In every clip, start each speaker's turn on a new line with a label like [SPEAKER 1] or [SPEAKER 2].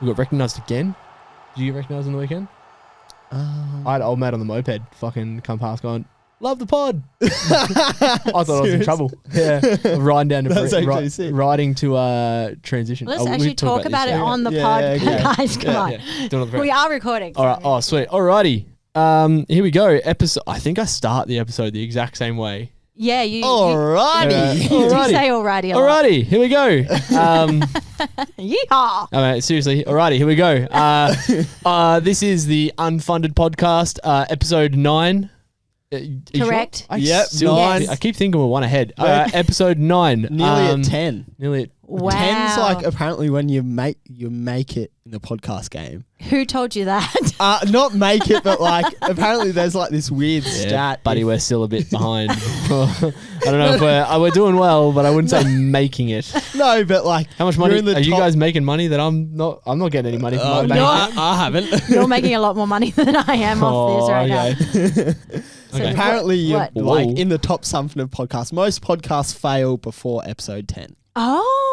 [SPEAKER 1] We got recognised again. Did you get recognised on the weekend? I had old mate on the moped fucking come past going, love the pod. I thought I was in trouble. Yeah. Riding down to riding to transition.
[SPEAKER 2] Let's actually talk about it on the pod. Guys, come on. We are recording.
[SPEAKER 1] All right. Oh, sweet. Alrighty. Here we go. Episode. I think I start the episode the exact same way.
[SPEAKER 2] Yeah, you.
[SPEAKER 1] Alrighty.
[SPEAKER 2] You do say alrighty.
[SPEAKER 1] Alrighty. Here we go.
[SPEAKER 2] Yeehaw.
[SPEAKER 1] I mean, seriously. Alrighty. Here we go. This is the Unfunded podcast, episode 9.
[SPEAKER 2] Correct.
[SPEAKER 1] Yep.
[SPEAKER 3] 9.
[SPEAKER 1] I keep thinking we're one ahead. Episode 9.
[SPEAKER 3] Nearly at 10.
[SPEAKER 1] Nearly at.
[SPEAKER 2] Wow.
[SPEAKER 3] 10's like apparently when you make it in the podcast game.
[SPEAKER 2] Who told you that?
[SPEAKER 3] Not make it, but like apparently there's like this weird stat.
[SPEAKER 1] Buddy, we're still a bit behind. I don't know if we're doing well, but I wouldn't say making it.
[SPEAKER 3] No, but like
[SPEAKER 1] how much money are you guys making money that I'm not getting any money from my bank?
[SPEAKER 3] I haven't.
[SPEAKER 2] You're making a lot more money than I am off this right now.
[SPEAKER 3] So apparently you're like in the top something of podcasts. Most podcasts fail before episode 10.
[SPEAKER 2] Oh.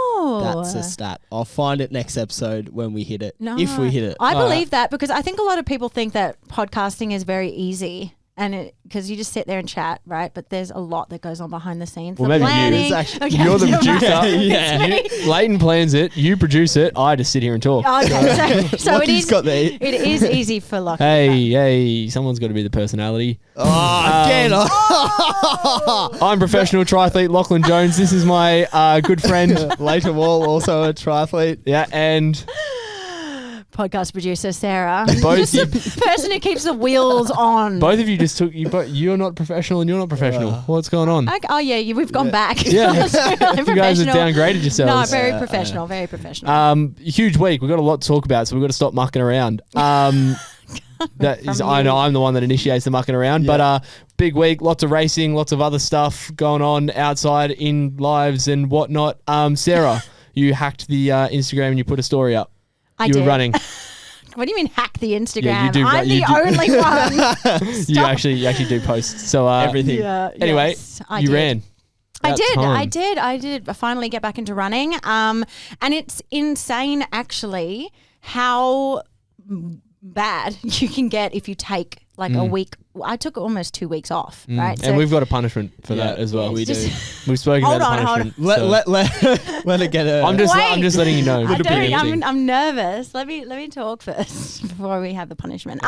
[SPEAKER 3] That's a stat. I'll find it next episode when we hit it. No. If we hit it.
[SPEAKER 2] I believe that because I think a lot of people think that podcasting is very easy. And because you just sit there and chat, right? But there's a lot that goes on behind the scenes.
[SPEAKER 1] Well, maybe
[SPEAKER 2] planning.
[SPEAKER 1] You're the producer.
[SPEAKER 2] Yeah.
[SPEAKER 1] Layton plans it. You produce it. I just sit here and talk.
[SPEAKER 2] Okay, so it is easy for Lockie.
[SPEAKER 1] Hey, someone's got to be the personality.
[SPEAKER 3] Again.
[SPEAKER 1] I'm professional triathlete Lachlan Jones. This is my good friend
[SPEAKER 3] Layton Wall, also a triathlete.
[SPEAKER 1] Yeah, and
[SPEAKER 2] podcast producer Sarah.
[SPEAKER 1] Both
[SPEAKER 2] the person who keeps the wheels on.
[SPEAKER 1] Both of you just took you're not professional and you're not professional. What's going on?
[SPEAKER 2] Okay, oh yeah, we've gone back.
[SPEAKER 1] Yeah, you guys have downgraded yourselves.
[SPEAKER 2] No, very professional, very professional.
[SPEAKER 1] Huge week. We've got a lot to talk about, so we've got to stop mucking around. That is, I know I'm the one that initiates the mucking around, but big week, lots of racing, lots of other stuff going on outside in lives and whatnot. Sarah, you hacked the Instagram and you put a story up.
[SPEAKER 2] I
[SPEAKER 1] did. Were running.
[SPEAKER 2] What do you mean hack the Instagram?
[SPEAKER 1] Yeah, you do,
[SPEAKER 2] I'm the only one.
[SPEAKER 1] You actually do post. So everything. Yeah, anyway,
[SPEAKER 2] yes,
[SPEAKER 1] you ran.
[SPEAKER 2] I did. I finally get back into running. And it's insane actually how bad you can get if you take like a week. I took almost 2 weeks off, right?
[SPEAKER 1] And we've got a punishment for that as well. We do. We've spoken about punishment.
[SPEAKER 3] Let it get.
[SPEAKER 1] I'm just letting you know.
[SPEAKER 2] I'm nervous. Let me talk first before we have the punishment.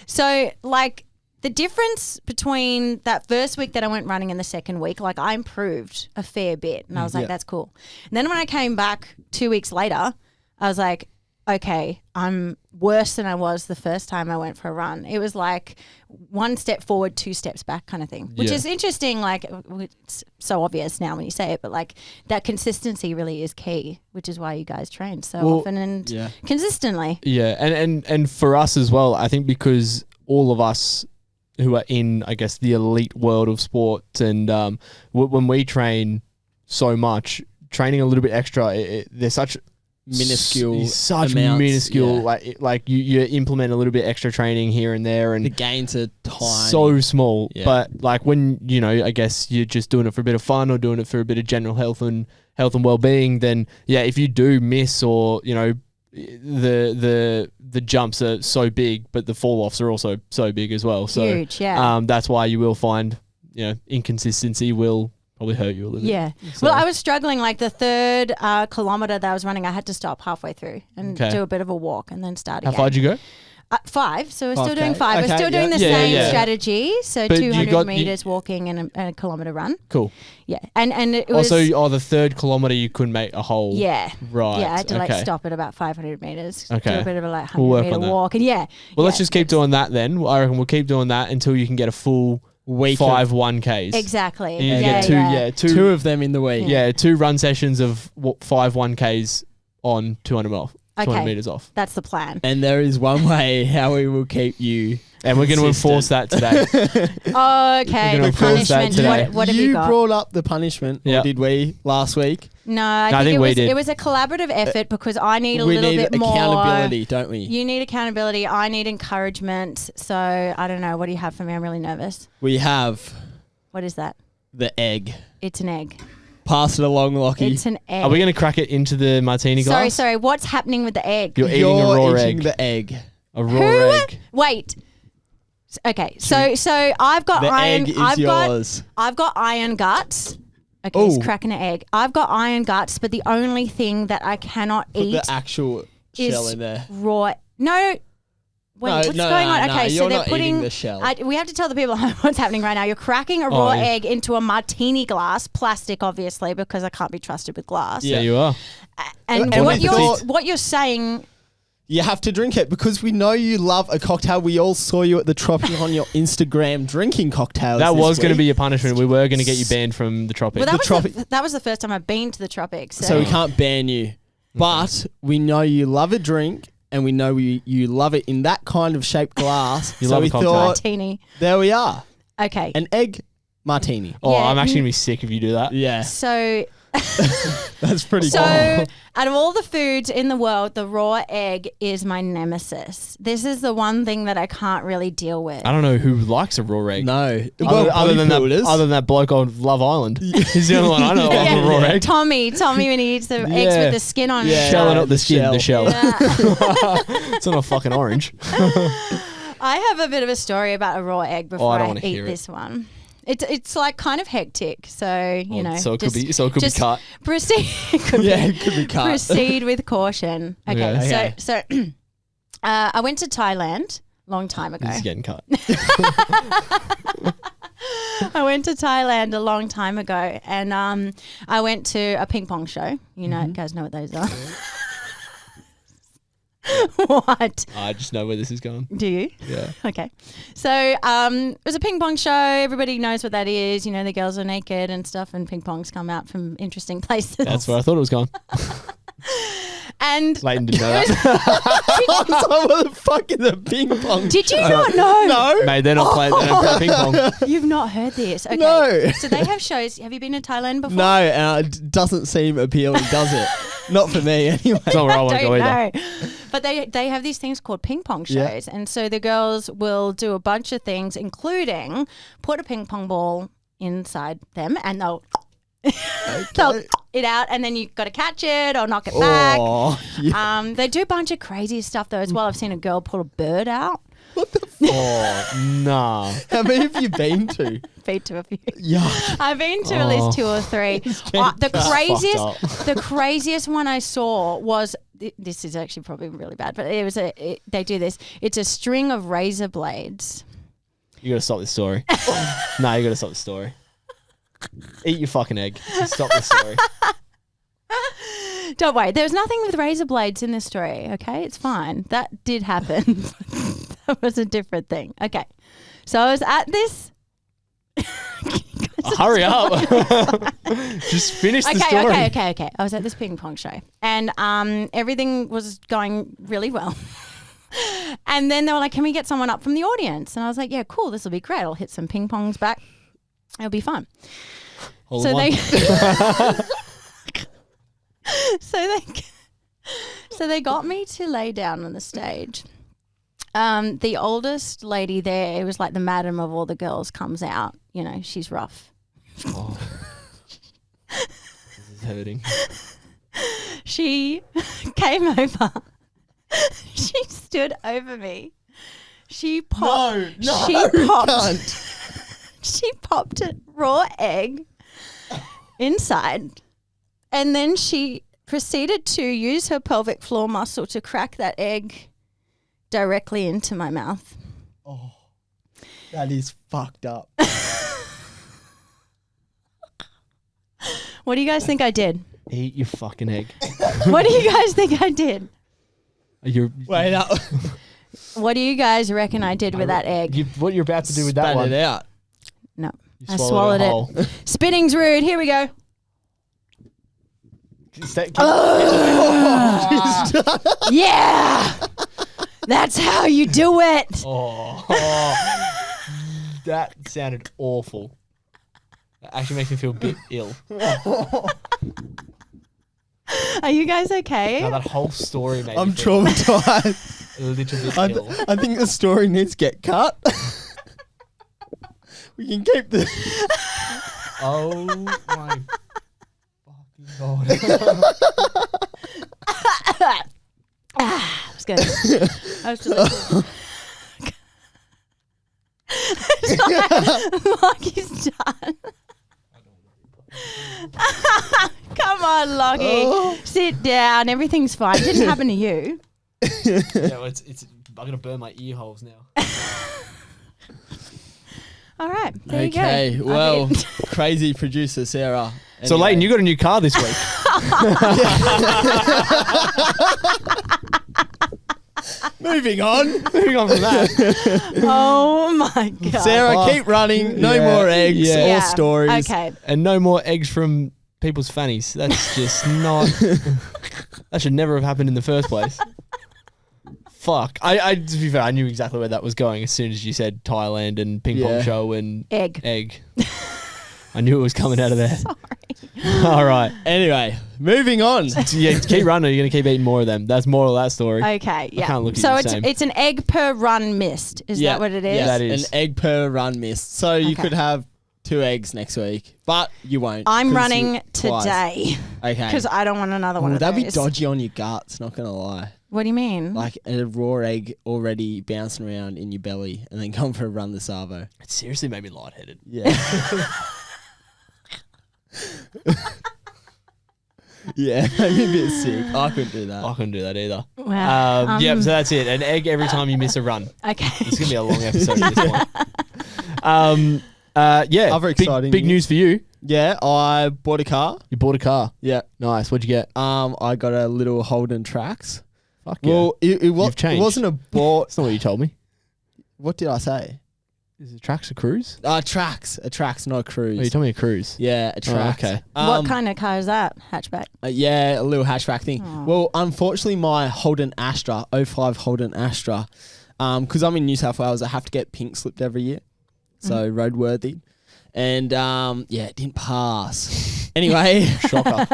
[SPEAKER 2] So like the difference between that first week that I went running and the second week, like I improved a fair bit, and I was like, that's cool. And then when I came back 2 weeks later, I was like, okay, I'm worse than I was the first time I went for a run. It was like 1 step forward, 2 steps back kind of thing, which is interesting. Like it's so obvious now when you say it, but like that consistency really is key, which is why you guys train so often and consistently. Yeah.
[SPEAKER 1] And for us as well, I think because all of us who are in, I guess, the elite world of sport and when we train so much, training a little bit extra, there's such minuscule like you implement a little bit extra training here and there and
[SPEAKER 3] the gains are tiny,
[SPEAKER 1] so small, but like when I guess you're just doing it for a bit of fun or doing it for a bit of general health and well-being, then if you do miss or the jumps are so big but the fall-offs are also so big as well, so
[SPEAKER 2] huge,
[SPEAKER 1] that's why you will find inconsistency will probably hurt you a little bit.
[SPEAKER 2] Yeah. So. Well, I was struggling. Like the third kilometre that I was running, I had to stop halfway through and do a bit of a walk and then start again.
[SPEAKER 1] How far did you go?
[SPEAKER 2] 5. So we're still doing 5. We're still doing the same strategy. So but 200 metres walking and a kilometre run.
[SPEAKER 1] Cool.
[SPEAKER 2] Yeah. And it was...
[SPEAKER 1] Also, the third kilometre you couldn't make a whole...
[SPEAKER 2] Yeah.
[SPEAKER 1] Right.
[SPEAKER 2] Yeah, I had to stop at about 500 metres.
[SPEAKER 1] Okay.
[SPEAKER 2] Do a bit of a 100-metre walk. And
[SPEAKER 1] Well, let's just keep doing that then. I reckon we'll keep doing that until you can get a full... week 5 1Ks.
[SPEAKER 2] Exactly.
[SPEAKER 1] And you get two
[SPEAKER 3] of them in the week.
[SPEAKER 1] Yeah, 2 run sessions of 5 1Ks on 200 metres off.
[SPEAKER 2] That's the plan.
[SPEAKER 3] And there is one way how we will keep you.
[SPEAKER 1] And we're going to enforce that today.
[SPEAKER 2] Okay. The punishment. What have you got?
[SPEAKER 3] You brought up the punishment, or did we, last week?
[SPEAKER 2] No, I think we did. It was a collaborative effort because I need a little bit more.
[SPEAKER 3] We need accountability, don't we?
[SPEAKER 2] You need accountability. I need encouragement. So, I don't know. What do you have for me? I'm really nervous.
[SPEAKER 3] We have...
[SPEAKER 2] What is that?
[SPEAKER 3] The egg.
[SPEAKER 2] It's an egg.
[SPEAKER 3] Pass it along, Lockie.
[SPEAKER 2] It's an egg.
[SPEAKER 1] Are we going to crack it into the martini glass?
[SPEAKER 2] Sorry. What's happening with the egg?
[SPEAKER 1] You're eating a raw
[SPEAKER 3] eating
[SPEAKER 1] egg.
[SPEAKER 3] the egg.
[SPEAKER 1] A raw egg.
[SPEAKER 2] Wait. Okay, so I've got
[SPEAKER 3] The
[SPEAKER 2] iron.
[SPEAKER 3] egg is yours.
[SPEAKER 2] I've got iron guts. Okay, he's cracking an egg. I've got iron guts, but the only thing that I cannot
[SPEAKER 3] Put
[SPEAKER 2] eat
[SPEAKER 3] the actual shell in there.
[SPEAKER 2] raw. No. Wait, what's going on? Okay, so
[SPEAKER 3] you're
[SPEAKER 2] they're
[SPEAKER 3] not
[SPEAKER 2] putting
[SPEAKER 3] eating the shell.
[SPEAKER 2] we have to tell the people what's happening right now. You're cracking a raw egg into a martini glass, plastic, obviously, because I can't be trusted with glass.
[SPEAKER 1] Yeah, you are.
[SPEAKER 2] And
[SPEAKER 3] And
[SPEAKER 2] what you're saying.
[SPEAKER 3] You have to drink it because we know you love a cocktail. We all saw you at the Tropic on your Instagram drinking cocktails.
[SPEAKER 1] That was going to be your punishment. We were going to get you banned from the Tropic.
[SPEAKER 2] Well, that was the first time I've been to the Tropics.
[SPEAKER 3] So we can't ban you. But we know you love a drink and we know you love it in that kind of shaped glass.
[SPEAKER 1] You
[SPEAKER 3] so
[SPEAKER 1] love
[SPEAKER 3] we
[SPEAKER 1] a cocktail.
[SPEAKER 3] thought,
[SPEAKER 2] martini.
[SPEAKER 3] there we are.
[SPEAKER 2] Okay.
[SPEAKER 3] An egg martini.
[SPEAKER 1] Oh,
[SPEAKER 2] Yeah.
[SPEAKER 1] I'm actually going to be sick if you do that.
[SPEAKER 3] Yeah,
[SPEAKER 2] So
[SPEAKER 3] that's pretty
[SPEAKER 2] So,
[SPEAKER 3] cool.
[SPEAKER 2] out of all the foods in the world, the raw egg is my nemesis. This is the one thing that I can't really deal with.
[SPEAKER 1] I don't know who likes a raw egg.
[SPEAKER 3] No.
[SPEAKER 1] Other than
[SPEAKER 3] bodybuilders.
[SPEAKER 1] that bloke on Love Island. He's the only one I know that
[SPEAKER 2] Yeah.
[SPEAKER 1] loves a raw egg.
[SPEAKER 2] Tommy when he eats the eggs with the skin on
[SPEAKER 3] Yeah.
[SPEAKER 2] it.
[SPEAKER 1] Shelling up the skin, the shell.
[SPEAKER 2] Yeah.
[SPEAKER 1] It's not a fucking orange.
[SPEAKER 2] I have a bit of a story about a raw egg before
[SPEAKER 1] I don't
[SPEAKER 2] I
[SPEAKER 1] wanna
[SPEAKER 2] eat
[SPEAKER 1] hear it.
[SPEAKER 2] this one. It's like kind of hectic, so you know.
[SPEAKER 1] So it could be
[SPEAKER 2] just
[SPEAKER 1] cut.
[SPEAKER 2] Proceed. It could
[SPEAKER 3] Yeah,
[SPEAKER 2] be.
[SPEAKER 3] it could be cut.
[SPEAKER 2] Proceed with caution. Okay,
[SPEAKER 1] Okay.
[SPEAKER 2] so I went to Thailand long time ago.
[SPEAKER 1] This is getting cut.
[SPEAKER 2] I went to Thailand a long time ago, and I went to a ping pong show. You know, you guys know what those are. What?
[SPEAKER 1] I just know where this is going.
[SPEAKER 2] Do you?
[SPEAKER 1] Yeah.
[SPEAKER 2] Okay. So it was a ping pong show. Everybody knows what that is. You know, the girls are naked and stuff, and ping pongs come out from interesting places.
[SPEAKER 1] That's where I thought it was going.
[SPEAKER 2] And
[SPEAKER 1] Layton didn't know that.
[SPEAKER 3] So what the fuck is a ping pong?
[SPEAKER 2] did you not know?
[SPEAKER 3] No.
[SPEAKER 1] Mate, they don't play ping pong.
[SPEAKER 2] You've not heard this. Okay.
[SPEAKER 3] No.
[SPEAKER 2] So they have shows. Have you been to Thailand before?
[SPEAKER 3] No, it doesn't seem appealing, does it? Not for me, anyway.
[SPEAKER 1] It's not where I want to go either.
[SPEAKER 2] No. But they have these things called ping pong shows. And so the girls will do a bunch of things, including put a ping pong ball inside them and they'll it out, and then you got to catch it or knock it back.
[SPEAKER 3] Oh, yeah.
[SPEAKER 2] They do a bunch of crazy stuff though as well. I've seen a girl pull a bird out.
[SPEAKER 1] Oh, nah.
[SPEAKER 3] How many have you been to?
[SPEAKER 2] Feed to a few.
[SPEAKER 3] Yeah.
[SPEAKER 2] I've been to at least 2 or 3. The craziest one I saw was this is actually probably really bad, but they do this. It's a string of razor blades.
[SPEAKER 1] You got to stop this story. Nah, you got to stop the story. Eat your fucking egg. Stop this story.
[SPEAKER 2] Don't worry, there's nothing with razor blades in this story, okay? It's fine. That did happen. That was a different thing. Okay. So I was at this.
[SPEAKER 1] Hurry up. Just finish the story.
[SPEAKER 2] Okay. I was at this ping pong show and everything was going really well. And then they were like, can we get someone up from the audience? And I was like, yeah, cool. This will be great. I'll hit some ping pongs back. It'll be fun.
[SPEAKER 1] Hold on.
[SPEAKER 2] So they got me to lay down on the stage. The oldest lady there, it was like the madam of all the girls, comes out. You know, she's rough.
[SPEAKER 1] Oh. This is hurting.
[SPEAKER 2] She came over. She stood over me. She popped. She popped a raw egg inside, and then she proceeded to use her pelvic floor muscle to crack that egg directly into my mouth.
[SPEAKER 3] Oh, that is fucked up.
[SPEAKER 2] What do you guys think I did?
[SPEAKER 1] Eat your fucking egg.
[SPEAKER 2] What do you guys think I did?
[SPEAKER 3] Wait up.
[SPEAKER 2] What do you guys reckon I did with that egg?
[SPEAKER 1] What you're about to do with that
[SPEAKER 3] Spat
[SPEAKER 1] one?
[SPEAKER 3] it out.
[SPEAKER 2] No,
[SPEAKER 1] You
[SPEAKER 2] I swallowed
[SPEAKER 1] it
[SPEAKER 2] it.
[SPEAKER 1] whole.
[SPEAKER 2] Spitting's rude. Here we go. Yeah, that's how you do it.
[SPEAKER 1] Oh, that sounded awful. That actually makes me feel a bit ill.
[SPEAKER 2] Are you guys okay?
[SPEAKER 1] Now that whole story made
[SPEAKER 3] I'm
[SPEAKER 1] me feel
[SPEAKER 3] traumatized.
[SPEAKER 1] a little bit ill.
[SPEAKER 3] I think the story needs to get cut. We can keep this.
[SPEAKER 1] Oh my
[SPEAKER 2] It's good. That was delicious. Lockie's done. Come on, Lockie. Sit down. Everything's fine. It didn't happen to you.
[SPEAKER 1] Yeah, well, it's. I'm gonna burn my ear holes now.
[SPEAKER 2] All right. There
[SPEAKER 3] Okay,
[SPEAKER 2] you go.
[SPEAKER 3] well, crazy producer Sarah.
[SPEAKER 1] So, Layton, you got a new car this week.
[SPEAKER 3] Moving on.
[SPEAKER 1] Moving on from that.
[SPEAKER 2] Oh my god.
[SPEAKER 3] Sarah, keep running. No
[SPEAKER 1] Yeah,
[SPEAKER 3] more eggs
[SPEAKER 1] yeah.
[SPEAKER 3] or stories.
[SPEAKER 2] Okay.
[SPEAKER 1] And no more eggs from people's fannies. That's just not. That should never have happened in the first place. Fuck. To be fair, I knew exactly where that was going as soon as you said Thailand and ping pong show and
[SPEAKER 2] Egg.
[SPEAKER 1] I knew it was coming out of there.
[SPEAKER 2] Sorry.
[SPEAKER 1] All right.
[SPEAKER 3] Anyway, moving on.
[SPEAKER 1] Yeah, keep running. You're going to keep eating more of them. That's moral of that story.
[SPEAKER 2] Okay, yeah.
[SPEAKER 1] can't look at
[SPEAKER 2] so
[SPEAKER 1] you the same.
[SPEAKER 2] it's an egg per run missed. Is that what it is?
[SPEAKER 1] Yeah, that is.
[SPEAKER 3] An egg per run missed. So you could have 2 eggs next week, but you won't.
[SPEAKER 2] I'm
[SPEAKER 3] 'cause
[SPEAKER 2] running
[SPEAKER 3] you- twice.
[SPEAKER 2] today
[SPEAKER 3] Okay.
[SPEAKER 2] because I don't want another one
[SPEAKER 3] Ooh,
[SPEAKER 2] of
[SPEAKER 3] that'd be
[SPEAKER 2] those.
[SPEAKER 3] dodgy on your guts, not going to lie.
[SPEAKER 2] What do you mean?
[SPEAKER 3] Like a raw egg already bouncing around in your belly and then come for a run the Savo.
[SPEAKER 1] It seriously made me lightheaded.
[SPEAKER 3] Yeah. Yeah, I'm a bit sick. I couldn't do that.
[SPEAKER 1] I couldn't do that either.
[SPEAKER 2] Wow.
[SPEAKER 1] Yeah, so that's it. An egg every time you miss a run.
[SPEAKER 2] Okay.
[SPEAKER 1] It's going to be a long episode at this point. Yeah.
[SPEAKER 3] Other
[SPEAKER 1] big,
[SPEAKER 3] exciting
[SPEAKER 1] big news for you.
[SPEAKER 3] Yeah, I bought a car.
[SPEAKER 1] You bought a car.
[SPEAKER 3] Yeah.
[SPEAKER 1] Nice. What'd you get?
[SPEAKER 3] I got a little Holden Trax.
[SPEAKER 1] Fuck yeah.
[SPEAKER 3] Well, it
[SPEAKER 1] You've changed.
[SPEAKER 3] wasn't a bought.
[SPEAKER 1] That's not what you told me.
[SPEAKER 3] What did I say?
[SPEAKER 1] Is it Trax a cruise?
[SPEAKER 3] A Trax, not a cruise.
[SPEAKER 1] Oh, you told me a cruise.
[SPEAKER 3] Yeah, a Trax.
[SPEAKER 1] okay.
[SPEAKER 2] What kind of car is that? Hatchback.
[SPEAKER 3] Yeah, a little hatchback thing.
[SPEAKER 2] Aw.
[SPEAKER 3] Well, unfortunately, my Holden Astra, 05 Holden Astra, because I'm in New South Wales, I have to get pink slipped every year, so roadworthy. And yeah, it didn't pass. Anyway,
[SPEAKER 1] Shocker.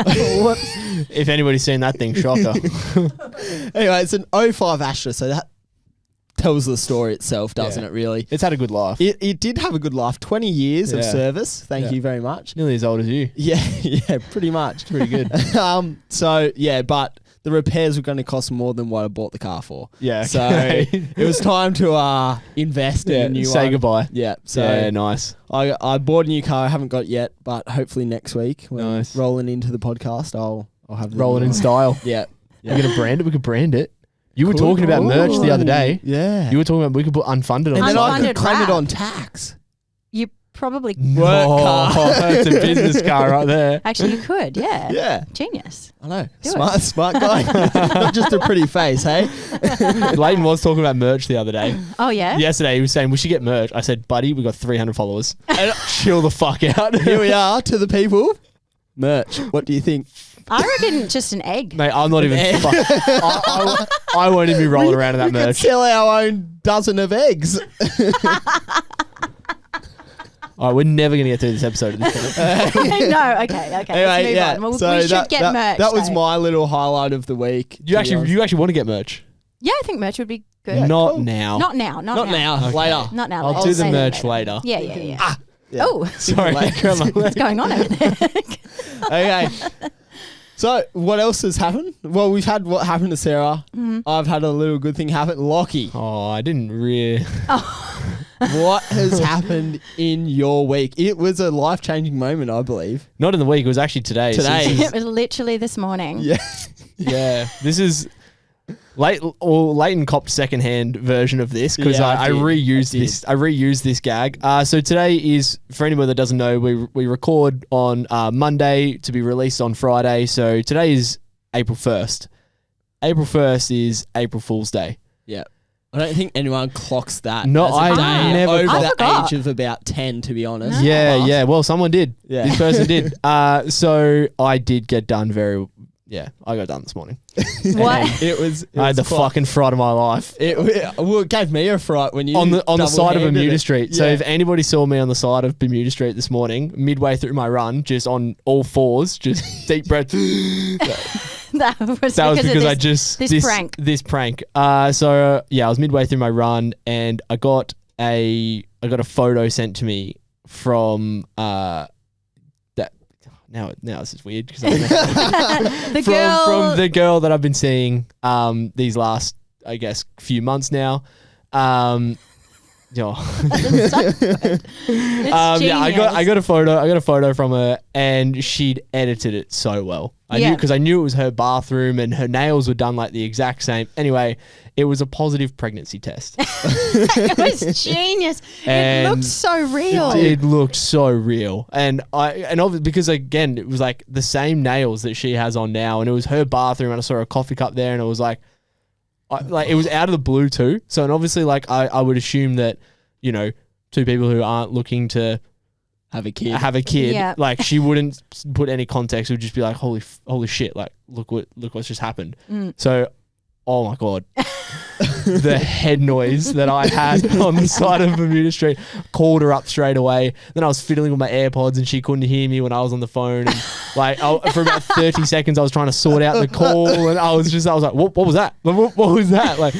[SPEAKER 3] whoops.
[SPEAKER 1] If anybody's seen that thing, shocker.
[SPEAKER 3] Anyway, it's an 05 Astra, so that tells the story itself, doesn't
[SPEAKER 1] Yeah.
[SPEAKER 3] it? Really,
[SPEAKER 1] It's had a good life.
[SPEAKER 3] it did have a good life. 20 years of
[SPEAKER 1] Yeah.
[SPEAKER 3] service. Thank
[SPEAKER 1] Yeah.
[SPEAKER 3] you very much.
[SPEAKER 1] Nearly as old as you.
[SPEAKER 3] Yeah, yeah, pretty much.
[SPEAKER 1] Pretty good.
[SPEAKER 3] So yeah, but the repairs were going to cost more than what I bought the car for.
[SPEAKER 1] Yeah.
[SPEAKER 3] So
[SPEAKER 1] okay.
[SPEAKER 3] it was time to invest in a new
[SPEAKER 1] say
[SPEAKER 3] one.
[SPEAKER 1] goodbye.
[SPEAKER 3] Yeah. So
[SPEAKER 1] Yeah, nice.
[SPEAKER 3] I bought a new car. I haven't got it yet, but hopefully next week when
[SPEAKER 1] Nice.
[SPEAKER 3] rolling into the podcast, I'll have the
[SPEAKER 1] Rolling
[SPEAKER 3] new
[SPEAKER 1] in
[SPEAKER 3] one.
[SPEAKER 1] style.
[SPEAKER 3] Yeah.
[SPEAKER 1] We're going to brand it. We could brand it. You were
[SPEAKER 3] Could.
[SPEAKER 1] talking about merch the other day.
[SPEAKER 3] Yeah.
[SPEAKER 1] You were talking about we could put Unfunded on
[SPEAKER 3] and then
[SPEAKER 1] the
[SPEAKER 3] I
[SPEAKER 1] side.
[SPEAKER 3] could claim
[SPEAKER 2] wrap.
[SPEAKER 3] it on tax.
[SPEAKER 2] You probably
[SPEAKER 3] Work car.
[SPEAKER 1] That's a business car right there.
[SPEAKER 2] actually you could. Yeah.
[SPEAKER 3] Yeah.
[SPEAKER 2] Genius.
[SPEAKER 3] I know.
[SPEAKER 2] Do
[SPEAKER 3] Smart guy. Not just a pretty face, hey?
[SPEAKER 1] Layton was talking about merch the other day.
[SPEAKER 2] Oh yeah.
[SPEAKER 1] Yesterday he was saying we should get merch. I said, buddy, we got 300 followers. Chill the fuck out.
[SPEAKER 3] Here we are to the people. Merch. What do you think?
[SPEAKER 2] I reckon just an egg.
[SPEAKER 1] Mate, I'm not even. I won't even be rolling around in that
[SPEAKER 3] we could
[SPEAKER 1] merch.
[SPEAKER 3] sell our own dozen of eggs.
[SPEAKER 1] All right, we're never going to get through this episode at this point.
[SPEAKER 2] No. Okay. Let's
[SPEAKER 3] Anyway,
[SPEAKER 2] move
[SPEAKER 3] yeah.
[SPEAKER 2] on. Well,
[SPEAKER 3] so
[SPEAKER 2] we should get merch.
[SPEAKER 3] That was
[SPEAKER 2] though.
[SPEAKER 3] my little highlight of the week.
[SPEAKER 1] You actually want to get merch?
[SPEAKER 2] Yeah, I think merch would be good.
[SPEAKER 3] Yeah,
[SPEAKER 1] Not
[SPEAKER 3] cool.
[SPEAKER 1] now.
[SPEAKER 2] Not now.
[SPEAKER 3] Not now.
[SPEAKER 1] Okay.
[SPEAKER 3] Later.
[SPEAKER 2] Not now.
[SPEAKER 1] I'll
[SPEAKER 2] later.
[SPEAKER 1] do the
[SPEAKER 2] Say that
[SPEAKER 1] merch later.
[SPEAKER 2] Yeah.
[SPEAKER 3] Yeah.
[SPEAKER 2] Oh,
[SPEAKER 1] Sorry.
[SPEAKER 3] Later.
[SPEAKER 2] what's going on over there?
[SPEAKER 3] Okay. So what else has happened? Well, we've had what happened to Sarah.
[SPEAKER 2] Mm-hmm.
[SPEAKER 3] I've had a little good thing happen. Lockie,
[SPEAKER 1] Oh, I didn't really.
[SPEAKER 3] what has happened in your week? It was a life-changing moment, I believe.
[SPEAKER 1] Not in the week. It was actually today.
[SPEAKER 3] Today.
[SPEAKER 1] this
[SPEAKER 2] It
[SPEAKER 1] is-
[SPEAKER 2] was literally this morning.
[SPEAKER 3] Yeah.
[SPEAKER 1] yeah. This is. Layton copped secondhand version of this because
[SPEAKER 3] Yeah,
[SPEAKER 1] I
[SPEAKER 3] I did.
[SPEAKER 1] reused
[SPEAKER 3] I did.
[SPEAKER 1] this. I reused this gag. So today is, for anyone that doesn't know, we record on Monday to be released on Friday. So today is April 1st. April 1st is April Fool's Day.
[SPEAKER 3] Yeah. I don't think anyone clocks that.
[SPEAKER 1] No,
[SPEAKER 3] as a
[SPEAKER 1] I
[SPEAKER 3] day
[SPEAKER 1] never
[SPEAKER 3] over
[SPEAKER 1] clocked-
[SPEAKER 3] the
[SPEAKER 2] forgot.
[SPEAKER 3] age of about 10, to be honest.
[SPEAKER 2] No.
[SPEAKER 1] Yeah. Well, someone did.
[SPEAKER 3] Yeah.
[SPEAKER 1] This person did. So I did get done very. Yeah, I got done this morning.
[SPEAKER 2] What?
[SPEAKER 3] It was.
[SPEAKER 1] I had the fucking fright of my life.
[SPEAKER 3] It gave me a fright when you
[SPEAKER 1] On the side of
[SPEAKER 3] double-handed
[SPEAKER 1] Bermuda
[SPEAKER 3] it.
[SPEAKER 1] Street. So
[SPEAKER 3] Yeah.
[SPEAKER 1] if anybody saw me on the side of Bermuda Street this morning, midway through my run, just on all fours, just deep breath.
[SPEAKER 2] that was
[SPEAKER 1] That was because
[SPEAKER 2] of
[SPEAKER 1] I just
[SPEAKER 2] this prank.
[SPEAKER 1] This prank. So yeah, I was midway through my run and I got a photo sent to me from now this is weird because
[SPEAKER 2] The
[SPEAKER 1] from the girl that I've been seeing these last, I guess, few months now. Yeah, I got a photo from her, and she'd edited it so well. I knew it was her bathroom, and her nails were done like the exact same. Anyway, it was a positive pregnancy test.
[SPEAKER 2] It was genius. It looked so real.
[SPEAKER 1] It looked so real, and obviously because again it was like the same nails that she has on now, and it was her bathroom, and I saw a coffee cup there, and it was like it was out of the blue too. So, and obviously, like I would assume that, you know, two people who aren't looking to
[SPEAKER 3] have a kid,
[SPEAKER 2] Yeah.
[SPEAKER 1] like she wouldn't put any context. It would just be like, holy shit, like look what's just happened. So, oh my God, the head noise that I had on the side of Bermuda Street. Called her up straight away. Then I was fiddling with my AirPods, and she couldn't hear me when I was on the phone. And like for about 30 seconds, I was trying to sort out the call, and I was like, what was that? What was that? Like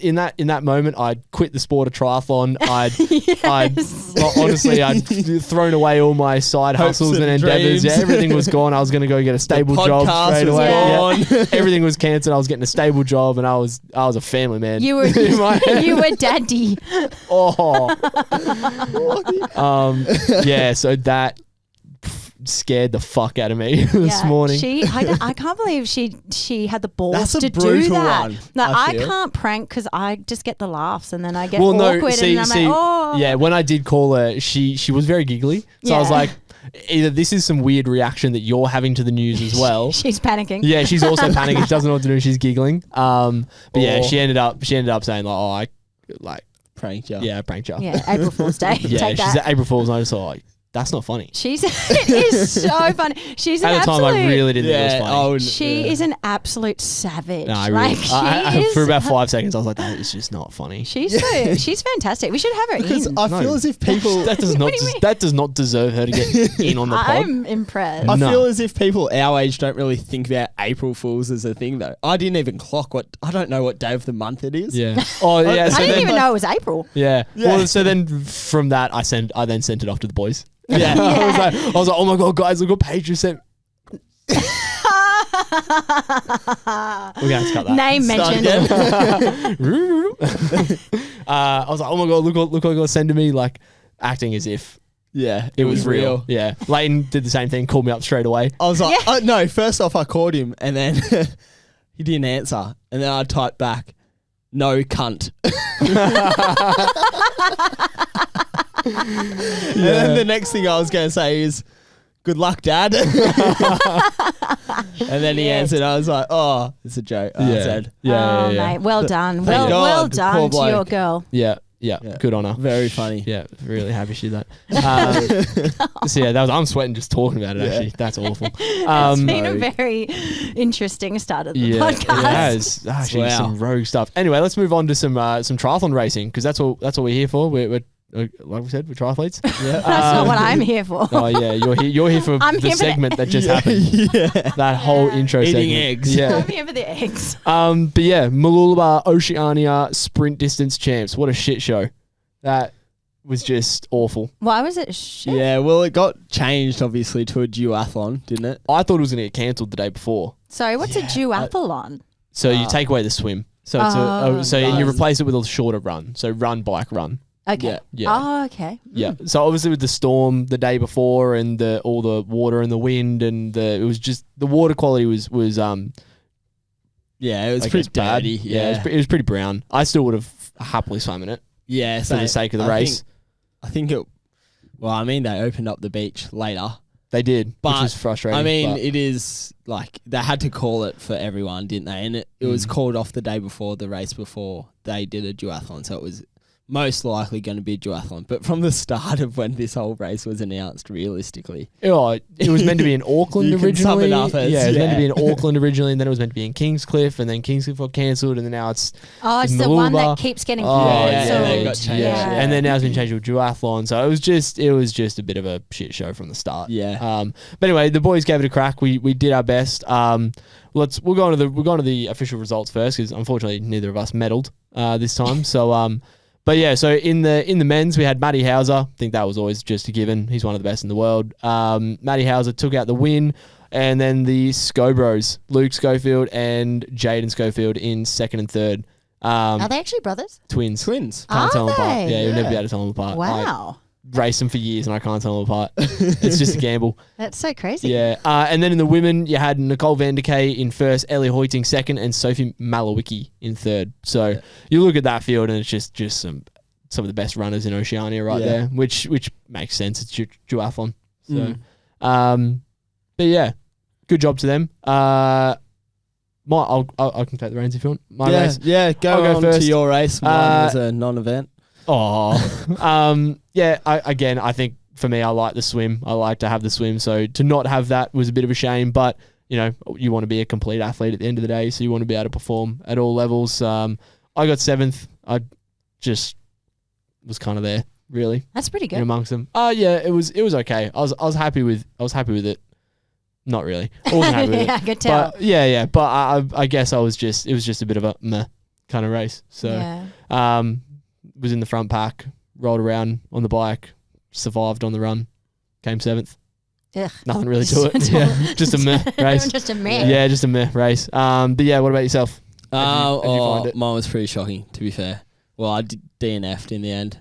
[SPEAKER 1] in that moment, I'd quit the sport of triathlon. I'd thrown away all my side hustles and endeavors. Yeah, everything was gone. I was going to go get a stable job straight away. Yeah. Everything was cancelled. I was getting a stable job, and I was a family man.
[SPEAKER 2] You were daddy.
[SPEAKER 1] Yeah, so that scared the fuck out of me this morning.
[SPEAKER 2] I can't believe she had the balls
[SPEAKER 3] That's a
[SPEAKER 2] to do
[SPEAKER 3] brutal
[SPEAKER 2] that.
[SPEAKER 3] one,
[SPEAKER 2] No, I
[SPEAKER 3] feel.
[SPEAKER 2] can't prank because I just get the laughs, and then I get awkward, and I'm like, oh.
[SPEAKER 1] Yeah, when I did call her, she was very giggly. So I was like, either this is some weird reaction that you're having to the news as well.
[SPEAKER 2] She's panicking.
[SPEAKER 1] Yeah, she's also panicking. She doesn't know what to do. She's giggling. But yeah, she ended up saying like, I
[SPEAKER 3] pranked you.
[SPEAKER 1] Yeah, I pranked you.
[SPEAKER 2] Yeah, April Fool's Day.
[SPEAKER 1] Yeah,
[SPEAKER 2] Take
[SPEAKER 1] she's
[SPEAKER 2] that.
[SPEAKER 1] at April Fool's, and I just thought, like, that's not funny.
[SPEAKER 2] It is so funny. She's
[SPEAKER 1] At
[SPEAKER 2] an
[SPEAKER 1] the time,
[SPEAKER 2] absolute.
[SPEAKER 1] I really didn't think it was funny.
[SPEAKER 2] She is an absolute savage.
[SPEAKER 1] No,
[SPEAKER 2] For
[SPEAKER 1] for about 5 seconds, I was like, that is just not funny.
[SPEAKER 2] She's fantastic. We should have her
[SPEAKER 3] Because
[SPEAKER 2] in.
[SPEAKER 3] I feel as if people
[SPEAKER 1] that does not deserve her to get in on the pod.
[SPEAKER 2] I'm impressed.
[SPEAKER 3] I feel as if people our age don't really think about April Fools as a thing, though. I didn't even clock I don't know what day of the month it is.
[SPEAKER 1] Yeah. Oh, yeah.
[SPEAKER 2] I didn't even know it was April.
[SPEAKER 1] Yeah. Well, so then from that, I then sent it off to the boys.
[SPEAKER 3] Yeah.
[SPEAKER 1] I was like, oh my God, guys, look what Paige just sent. We're gonna have to cut that.
[SPEAKER 2] Name mentioned.
[SPEAKER 1] I was like, oh my God, look what God sent to me, like acting as if
[SPEAKER 3] it was real.
[SPEAKER 1] Yeah. Layton did the same thing, called me up straight away.
[SPEAKER 3] I was like, no, first off, I called him, and then he didn't answer. And then I typed back, no cunt. And then the next thing I was going to say is, good luck, Dad. And then he answered. I was like, oh, it's a joke. I said,
[SPEAKER 2] Mate, well done. Well done to your girl.
[SPEAKER 1] Yeah. Good on her.
[SPEAKER 3] very funny.
[SPEAKER 1] Yeah, really happy she did that. So yeah, I'm sweating just talking about it. Actually, that's awful.
[SPEAKER 2] It's been a very interesting start of the podcast.
[SPEAKER 1] It has actually some rogue stuff. Anyway, let's move on to some triathlon racing, because that's what we're here for. We're like we said, we're triathletes. Yeah,
[SPEAKER 2] that's not what I'm here for.
[SPEAKER 1] Oh yeah, you're here for the segment that just happened. That whole intro
[SPEAKER 3] Eating
[SPEAKER 1] segment.
[SPEAKER 3] eggs.
[SPEAKER 1] Yeah,
[SPEAKER 2] I'm here for the eggs.
[SPEAKER 1] But yeah, Malulaba Oceania sprint distance champs. What a shit show. That was just awful.
[SPEAKER 2] Why was it shit?
[SPEAKER 3] Yeah, well, it got changed obviously to a duathlon, didn't it?
[SPEAKER 1] I thought it was going to get cancelled the day before.
[SPEAKER 2] Sorry, what's a duathlon?
[SPEAKER 1] So you take away the swim. So it's and you replace it with a shorter run. So run, bike, run.
[SPEAKER 2] Okay.
[SPEAKER 1] Yeah.
[SPEAKER 2] Oh, okay.
[SPEAKER 1] Yeah. So obviously with the storm the day before and all the water and the wind and it was just the water quality was
[SPEAKER 3] it was pretty
[SPEAKER 1] bad.
[SPEAKER 3] dirty. Yeah,
[SPEAKER 1] it was pretty brown. I still would have happily swum in it.
[SPEAKER 3] Yeah,
[SPEAKER 1] for the sake of the race.
[SPEAKER 3] I think it. Well, I mean, they opened up the beach later.
[SPEAKER 1] They did,
[SPEAKER 3] but
[SPEAKER 1] which is frustrating.
[SPEAKER 3] I mean, it is like they had to call it for everyone, didn't they? And it was called off the day before the race before they did a duathlon, so it was most likely going to be a duathlon. But from the start of when this whole race was announced, realistically,
[SPEAKER 1] it was meant to be in Auckland
[SPEAKER 3] you
[SPEAKER 1] originally.
[SPEAKER 3] Can sum it up as,
[SPEAKER 1] it was meant to be in Auckland originally, and then it was meant to be in Kingscliff, and then Kingscliff got cancelled, and then now it's
[SPEAKER 2] it's the one that keeps getting cancelled.
[SPEAKER 3] They got changed.
[SPEAKER 1] And then now it's been changed to a duathlon. So it was just a bit of a shit show from the start.
[SPEAKER 3] Yeah.
[SPEAKER 1] But anyway, the boys gave it a crack. We did our best. We'll go on to the official results first, because unfortunately neither of us medalled this time. So But yeah, so in the men's, we had Matty Hauser. I think that was always just a given. He's one of the best in the world. Matty Hauser took out the win. And then the Scobros, Luke Schofield and Jaden Schofield in second and third.
[SPEAKER 2] Are they actually brothers?
[SPEAKER 1] Twins.
[SPEAKER 3] Twins.
[SPEAKER 1] Can't tell them apart.
[SPEAKER 2] they?
[SPEAKER 1] Yeah, you'll never be able to tell them apart.
[SPEAKER 2] Wow.
[SPEAKER 1] I raced them for years and I can't tell them apart. It's just a gamble.
[SPEAKER 2] That's so crazy.
[SPEAKER 1] Yeah. And then in the women, you had Nicole Vanderkay in first, Ellie Hoyting second, and Sophie Malawicki in third. So you look at that field and it's just some of the best runners in Oceania right there, which makes sense. It's duathlon. So, but yeah, good job to them. I can take the reins if you want. My race.
[SPEAKER 3] Yeah,
[SPEAKER 1] I'll go
[SPEAKER 3] on
[SPEAKER 1] first.
[SPEAKER 3] to your race. Mine was a non-event.
[SPEAKER 1] Oh, yeah. I think for me, I like the swim. I like to have the swim. So to not have that was a bit of a shame. But you know, you want to be a complete athlete at the end of the day, so you want to be able to perform at all levels. I got seventh. I just was kind of there, really.
[SPEAKER 2] That's pretty good.
[SPEAKER 1] In amongst them. Yeah, it was okay. I was happy with it. Not really. I wasn't happy with it.
[SPEAKER 2] I could tell.
[SPEAKER 1] But yeah. But I guess it was just a bit of a meh kind of race. So was in the front pack, rolled around on the bike, survived on the run, came seventh.
[SPEAKER 2] Ugh.
[SPEAKER 1] Nothing really to it. Yeah, just a meh race.
[SPEAKER 2] Just a meh.
[SPEAKER 1] Yeah, just a meh race. But yeah, what about yourself? How'd you find it?
[SPEAKER 3] Mine was pretty shocking, to be fair. Well, I did DNF'd in the end.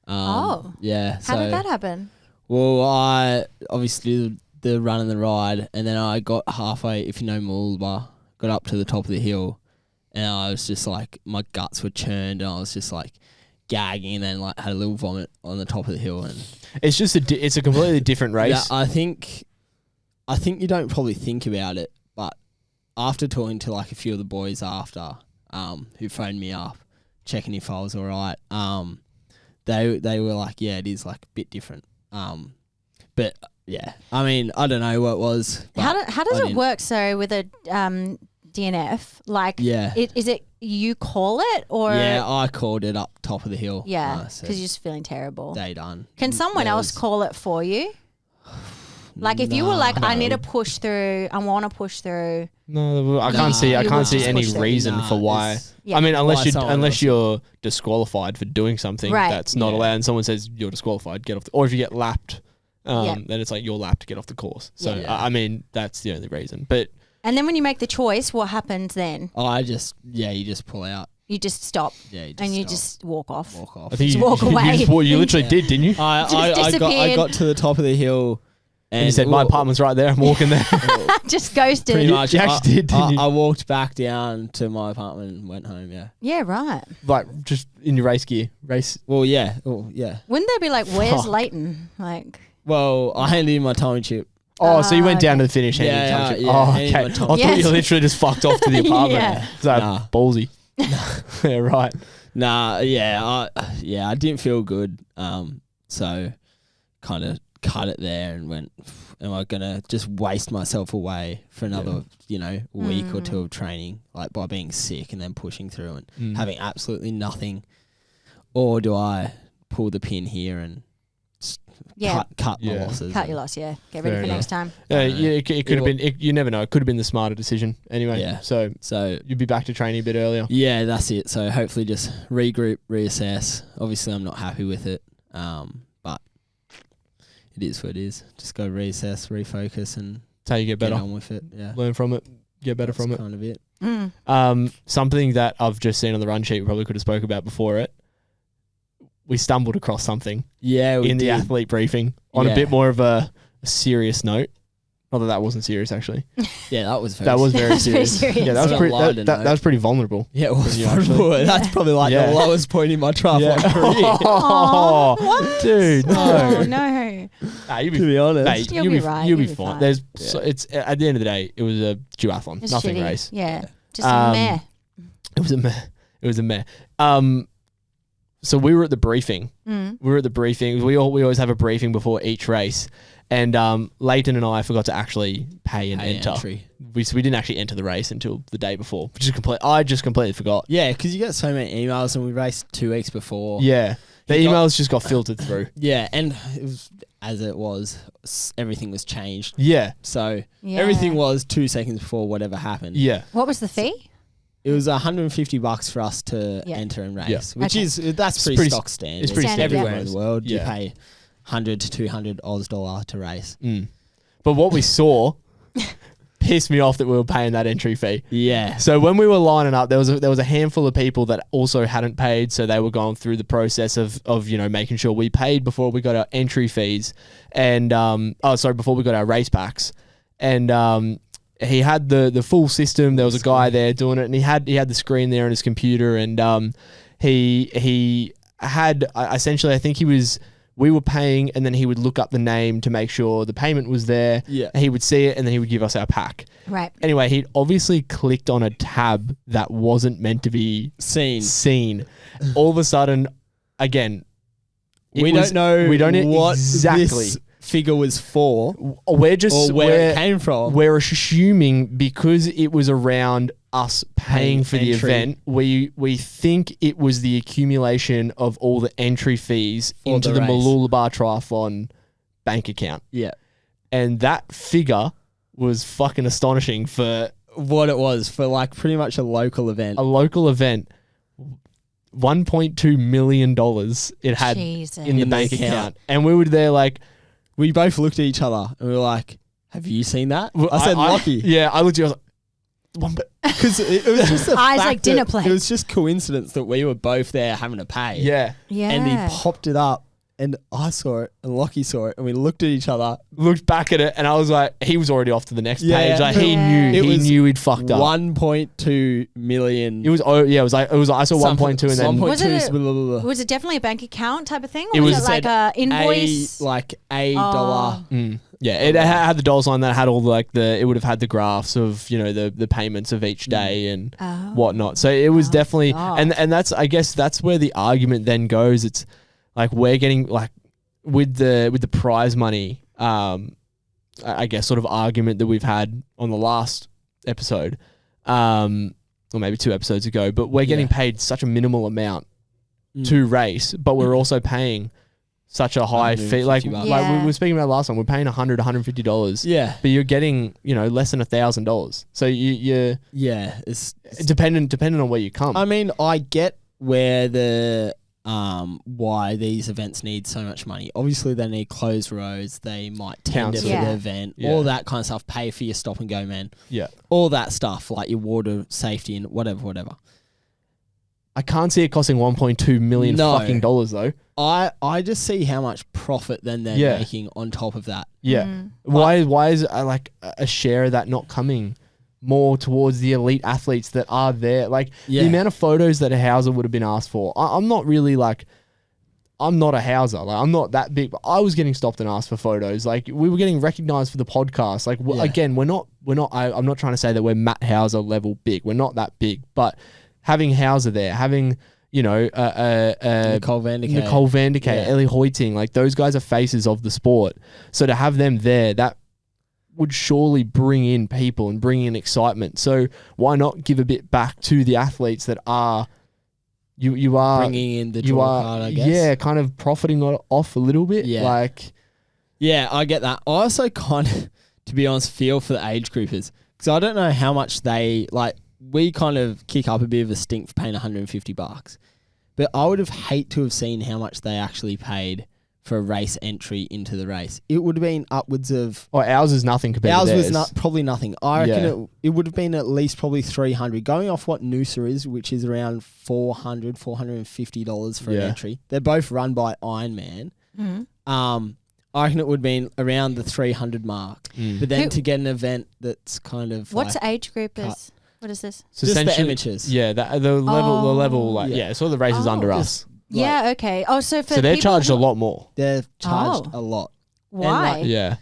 [SPEAKER 3] Yeah.
[SPEAKER 2] How did that happen?
[SPEAKER 3] Well, I obviously did the run and the ride, and then I got halfway, if you know Malulaba, got up to the top of the hill, and I was just like, my guts were churned, and I was just like gagging, and then like had a little vomit on the top of the hill. And
[SPEAKER 1] it's just it's a completely different race.
[SPEAKER 3] Yeah, I think you don't probably think about it, but after talking to like a few of the boys after, who phoned me up, checking if I was all right, they were like, yeah, it is like a bit different. But yeah, I mean, I don't know what it was.
[SPEAKER 2] How does it work? So with a DNF, like, is it you call it or?
[SPEAKER 3] Yeah, I called it up top of the hill.
[SPEAKER 2] Yeah, because you're just feeling terrible.
[SPEAKER 3] Day done.
[SPEAKER 2] Can someone else call it for you? Like if you were like, I need to push through, I want to push through.
[SPEAKER 1] No, I can't see any reason for why.
[SPEAKER 2] Yeah.
[SPEAKER 1] I mean, unless you're disqualified for doing something
[SPEAKER 2] Right.
[SPEAKER 1] that's not allowed, and someone says you're disqualified, get off. Or if you get lapped, then it's like you're lapped to get off the course. So I mean, that's the only reason. But
[SPEAKER 2] and then when you make the choice, what happens then?
[SPEAKER 3] You just pull out.
[SPEAKER 2] You just stop.
[SPEAKER 3] Yeah,
[SPEAKER 2] you just walk off.
[SPEAKER 1] I think you
[SPEAKER 2] walk away.
[SPEAKER 1] You literally did, didn't you?
[SPEAKER 3] I got to the top of the hill.
[SPEAKER 1] And you said, my apartment's right there. I'm walking there.
[SPEAKER 2] Just ghosted.
[SPEAKER 3] Pretty much.
[SPEAKER 1] You actually did, didn't you?
[SPEAKER 3] I walked back down to my apartment and went home, yeah.
[SPEAKER 2] Yeah, right.
[SPEAKER 1] Like, just in your race gear.
[SPEAKER 3] Well, yeah. Well, yeah.
[SPEAKER 2] Wouldn't they be like, where's Layton? Like,
[SPEAKER 3] well, I handed in my time chip.
[SPEAKER 1] Oh, so you went down to the finish handing
[SPEAKER 3] Yeah,
[SPEAKER 1] your time chip.
[SPEAKER 3] yeah,
[SPEAKER 1] Oh,
[SPEAKER 3] handing
[SPEAKER 1] okay.
[SPEAKER 3] my
[SPEAKER 1] I
[SPEAKER 3] time
[SPEAKER 1] thought
[SPEAKER 2] chip.
[SPEAKER 1] you literally just fucked off to the apartment.
[SPEAKER 2] Yeah.
[SPEAKER 1] So
[SPEAKER 3] Nah.
[SPEAKER 1] ballsy. Yeah, right.
[SPEAKER 3] Nah, yeah, I didn't feel good. So kind of cut it there and went, am I going to just waste myself away for another, week or two of training, like by being sick and then pushing through and having absolutely nothing? Or do I pull the pin here and cut my losses?
[SPEAKER 2] Cut your loss, yeah. Get ready
[SPEAKER 1] Fair
[SPEAKER 2] for
[SPEAKER 1] enough.
[SPEAKER 2] next time.
[SPEAKER 1] Yeah, it could have been. You never know. It could have been the smarter decision. Anyway,
[SPEAKER 3] Yeah.
[SPEAKER 1] So you'd be back to training a bit earlier.
[SPEAKER 3] Yeah, that's it. So hopefully just regroup, reassess. Obviously, I'm not happy with it, but it is what it is. Just go reassess, refocus, and
[SPEAKER 1] That's how you get better.
[SPEAKER 3] get on with it. Yeah,
[SPEAKER 1] Learn from it. Get better from it.
[SPEAKER 3] Kind of it.
[SPEAKER 1] Something that I've just seen on the run sheet we probably could have spoke about before it. We stumbled across something
[SPEAKER 3] Yeah, we
[SPEAKER 1] in the
[SPEAKER 3] did.
[SPEAKER 1] athlete briefing on a bit more of a serious note. Not that wasn't serious, actually.
[SPEAKER 3] Yeah, that was very.
[SPEAKER 1] That was very
[SPEAKER 2] That's very
[SPEAKER 1] serious.
[SPEAKER 2] serious.
[SPEAKER 1] Yeah, that was
[SPEAKER 3] Yeah.
[SPEAKER 1] pretty.
[SPEAKER 3] Lighter
[SPEAKER 1] That was pretty vulnerable.
[SPEAKER 3] Yeah, it was
[SPEAKER 1] You actually-
[SPEAKER 3] vulnerable. That's probably like
[SPEAKER 1] Yeah.
[SPEAKER 3] the lowest point in my triathlon career.
[SPEAKER 1] Oh,
[SPEAKER 2] what?
[SPEAKER 1] dude, no.
[SPEAKER 2] Oh, no.
[SPEAKER 1] Nah, you'll
[SPEAKER 3] To
[SPEAKER 1] be,
[SPEAKER 3] be honest,
[SPEAKER 1] mate,
[SPEAKER 2] You'll be right,
[SPEAKER 1] You'll be
[SPEAKER 2] you'll be
[SPEAKER 1] fine.
[SPEAKER 2] fine.
[SPEAKER 1] There's it's at the end of the day, it was a duathlon,
[SPEAKER 2] It's
[SPEAKER 1] nothing
[SPEAKER 2] shitty.
[SPEAKER 1] race.
[SPEAKER 2] Yeah. Just
[SPEAKER 1] Um,
[SPEAKER 2] meh.
[SPEAKER 1] It was a meh. It was a meh. So we were at the briefing. We were at the briefing. We always have a briefing before each race, and Layton and I forgot to actually pay and enter.
[SPEAKER 3] entry.
[SPEAKER 1] We didn't actually enter the race until the day before, which is I just completely forgot.
[SPEAKER 3] Yeah, because you get so many emails, and we raced 2 weeks before.
[SPEAKER 1] Yeah, the
[SPEAKER 3] You got-
[SPEAKER 1] emails just got filtered through.
[SPEAKER 3] Yeah, and it was, as it was, everything was changed.
[SPEAKER 1] Yeah,
[SPEAKER 3] So
[SPEAKER 2] Yeah.
[SPEAKER 3] everything was 2 seconds before whatever happened.
[SPEAKER 1] yeah.
[SPEAKER 2] What was the fee?
[SPEAKER 3] It was $150 for us to enter and race,
[SPEAKER 1] Yeah.
[SPEAKER 3] which
[SPEAKER 2] Okay.
[SPEAKER 3] that's pretty stock standard.
[SPEAKER 1] it's pretty
[SPEAKER 2] standard,
[SPEAKER 3] everywhere
[SPEAKER 2] yeah.
[SPEAKER 3] in the world. You
[SPEAKER 1] Yeah.
[SPEAKER 3] pay 100 to 200 Oz dollar to race.
[SPEAKER 1] But what we saw pissed me off that we were paying that entry fee.
[SPEAKER 3] Yeah.
[SPEAKER 1] So when we were lining up, there was a handful of people that also hadn't paid, so they were going through the process of making sure we paid before we got our entry fees, and before we got our race packs, and he had the full system. There was a guy there doing it, and he had the screen there on his computer, and he had essentially, I think we were paying, and then he would look up the name to make sure the payment was there.
[SPEAKER 3] Yeah.
[SPEAKER 1] He would see it, and then he would give us our pack.
[SPEAKER 2] Right.
[SPEAKER 1] Anyway, he'd obviously clicked on a tab that wasn't meant to be seen. All of a sudden, again,
[SPEAKER 3] We don't know what
[SPEAKER 1] exactly.
[SPEAKER 3] this figure was for
[SPEAKER 1] We're just
[SPEAKER 3] or where it came from.
[SPEAKER 1] We're assuming because it was around us paying for the
[SPEAKER 3] entry.
[SPEAKER 1] event, we think it was the accumulation of all the entry fees
[SPEAKER 3] For
[SPEAKER 1] into
[SPEAKER 3] the
[SPEAKER 1] the
[SPEAKER 3] race.
[SPEAKER 1] Malulaba Triathlon bank account.
[SPEAKER 3] Yeah.
[SPEAKER 1] And that figure was fucking astonishing for
[SPEAKER 3] What it was for like pretty much a local event.
[SPEAKER 1] a local event. $1.2 million it had
[SPEAKER 2] Jesus.
[SPEAKER 1] in the
[SPEAKER 3] In the
[SPEAKER 1] bank
[SPEAKER 3] account.
[SPEAKER 1] account. And we were there like,
[SPEAKER 3] We both looked at each other and we were like, have you seen that? I said, Lockie.
[SPEAKER 1] Yeah, I looked at you, I was like,
[SPEAKER 3] Because it was just the
[SPEAKER 2] Eyes
[SPEAKER 3] fact
[SPEAKER 2] like dinner
[SPEAKER 3] that
[SPEAKER 2] plate.
[SPEAKER 3] It was just coincidence that we were both there having to pay.
[SPEAKER 1] yeah.
[SPEAKER 2] Yeah.
[SPEAKER 3] And he popped it up and I saw it and Lockie saw it and we looked at each other.
[SPEAKER 1] Looked back at it and I was like, he was already off to the next
[SPEAKER 3] Yeah,
[SPEAKER 1] page. Like
[SPEAKER 3] but
[SPEAKER 1] he
[SPEAKER 2] it
[SPEAKER 3] was
[SPEAKER 1] knew he'd fucked up.
[SPEAKER 3] 1.2 million.
[SPEAKER 1] It was I saw 1.2 and then
[SPEAKER 3] 1.2
[SPEAKER 2] Was it a-
[SPEAKER 3] blah, blah, blah, blah.
[SPEAKER 2] Was it definitely a bank account type of thing?
[SPEAKER 1] It
[SPEAKER 2] Or was
[SPEAKER 1] was
[SPEAKER 2] it like a invoice?
[SPEAKER 3] a dollar.
[SPEAKER 1] yeah, it had the dollar sign that had all it would have had the graphs of, the payments of each day and whatnot. So it was definitely,
[SPEAKER 2] God.
[SPEAKER 1] and that's, I guess that's where the argument then goes. It's like, we're getting like with the prize money, I guess sort of argument that we've had on the last episode, or maybe 2 episodes ago, but we're getting paid such a minimal amount to race, but we're also paying such a high fee. Like
[SPEAKER 3] $150.
[SPEAKER 1] like we were speaking about last time, we're paying $100, $150.
[SPEAKER 3] Yeah.
[SPEAKER 1] But you're getting, less than $1,000. So you're
[SPEAKER 3] It's
[SPEAKER 1] dependent on where you come.
[SPEAKER 3] I mean, I get where the why these events need so much money. Obviously, they need closed roads. They might tender
[SPEAKER 1] Council.
[SPEAKER 3] for
[SPEAKER 2] Yeah.
[SPEAKER 3] the event.
[SPEAKER 1] Yeah.
[SPEAKER 3] All that kind of stuff. Pay for your stop and go, man.
[SPEAKER 1] yeah.
[SPEAKER 3] All that stuff, like your water safety and whatever.
[SPEAKER 1] I can't see it costing $1.2 million
[SPEAKER 3] No.
[SPEAKER 1] fucking dollars though.
[SPEAKER 3] I just see how much profit then they're
[SPEAKER 1] Yeah.
[SPEAKER 3] making on top of that.
[SPEAKER 1] Yeah. Why is like a share of that not coming more towards the elite athletes that are there? Like
[SPEAKER 3] Yeah.
[SPEAKER 1] the amount of photos that a Hauser would have been asked for. I'm not really like, I'm not a Hauser. Like I'm not that big, but I was getting stopped and asked for photos. Like we were getting recognized for the podcast. Like
[SPEAKER 3] Yeah.
[SPEAKER 1] again, I'm not trying to say that we're Matt Hauser level big. We're not that big, but having Hauser there, having,
[SPEAKER 3] Nicole Van der Kay.
[SPEAKER 1] Nicole Van der Kay,
[SPEAKER 3] Yeah.
[SPEAKER 1] Ellie Lleyton, like those guys are faces of the sport. So to have them there, that would surely bring in people and bring in excitement. So why not give a bit back to the athletes that are you are
[SPEAKER 3] Bringing in the
[SPEAKER 1] you
[SPEAKER 3] draw
[SPEAKER 1] are
[SPEAKER 3] card, I guess.
[SPEAKER 1] yeah, kind of profiting off a little bit.
[SPEAKER 3] Yeah.
[SPEAKER 1] Like
[SPEAKER 3] Yeah, I get that. I also kind of, to be honest, feel for the age groupers because I don't know how much they like. We kind of kick up a bit of a stink for paying $150, but I would have hate to have seen how much they actually paid for a race entry into the race. It would have been upwards of.
[SPEAKER 1] ours is nothing compared
[SPEAKER 3] Ours
[SPEAKER 1] to
[SPEAKER 3] was
[SPEAKER 1] theirs.
[SPEAKER 3] probably nothing. I reckon
[SPEAKER 1] Yeah.
[SPEAKER 3] it would have been at least probably $300. Going off what Noosa is, which is around $450 for an
[SPEAKER 1] Yeah.
[SPEAKER 3] entry. They're both run by Ironman. I reckon it would have been around the 300 mark. But then
[SPEAKER 2] Who-
[SPEAKER 3] to get an event that's kind of
[SPEAKER 2] What's
[SPEAKER 3] like,
[SPEAKER 2] age group is? What is this?
[SPEAKER 1] So
[SPEAKER 3] just the
[SPEAKER 1] essentially-
[SPEAKER 3] amateurs.
[SPEAKER 1] Yeah, the level, like
[SPEAKER 3] Yeah.
[SPEAKER 1] so the races under us.
[SPEAKER 3] just
[SPEAKER 2] Yeah. Okay. Oh, so for
[SPEAKER 1] So they're
[SPEAKER 2] people
[SPEAKER 1] charged
[SPEAKER 2] who-
[SPEAKER 1] a lot more.
[SPEAKER 3] They're charged
[SPEAKER 2] Oh.
[SPEAKER 3] a lot.
[SPEAKER 2] Why?
[SPEAKER 1] Yeah.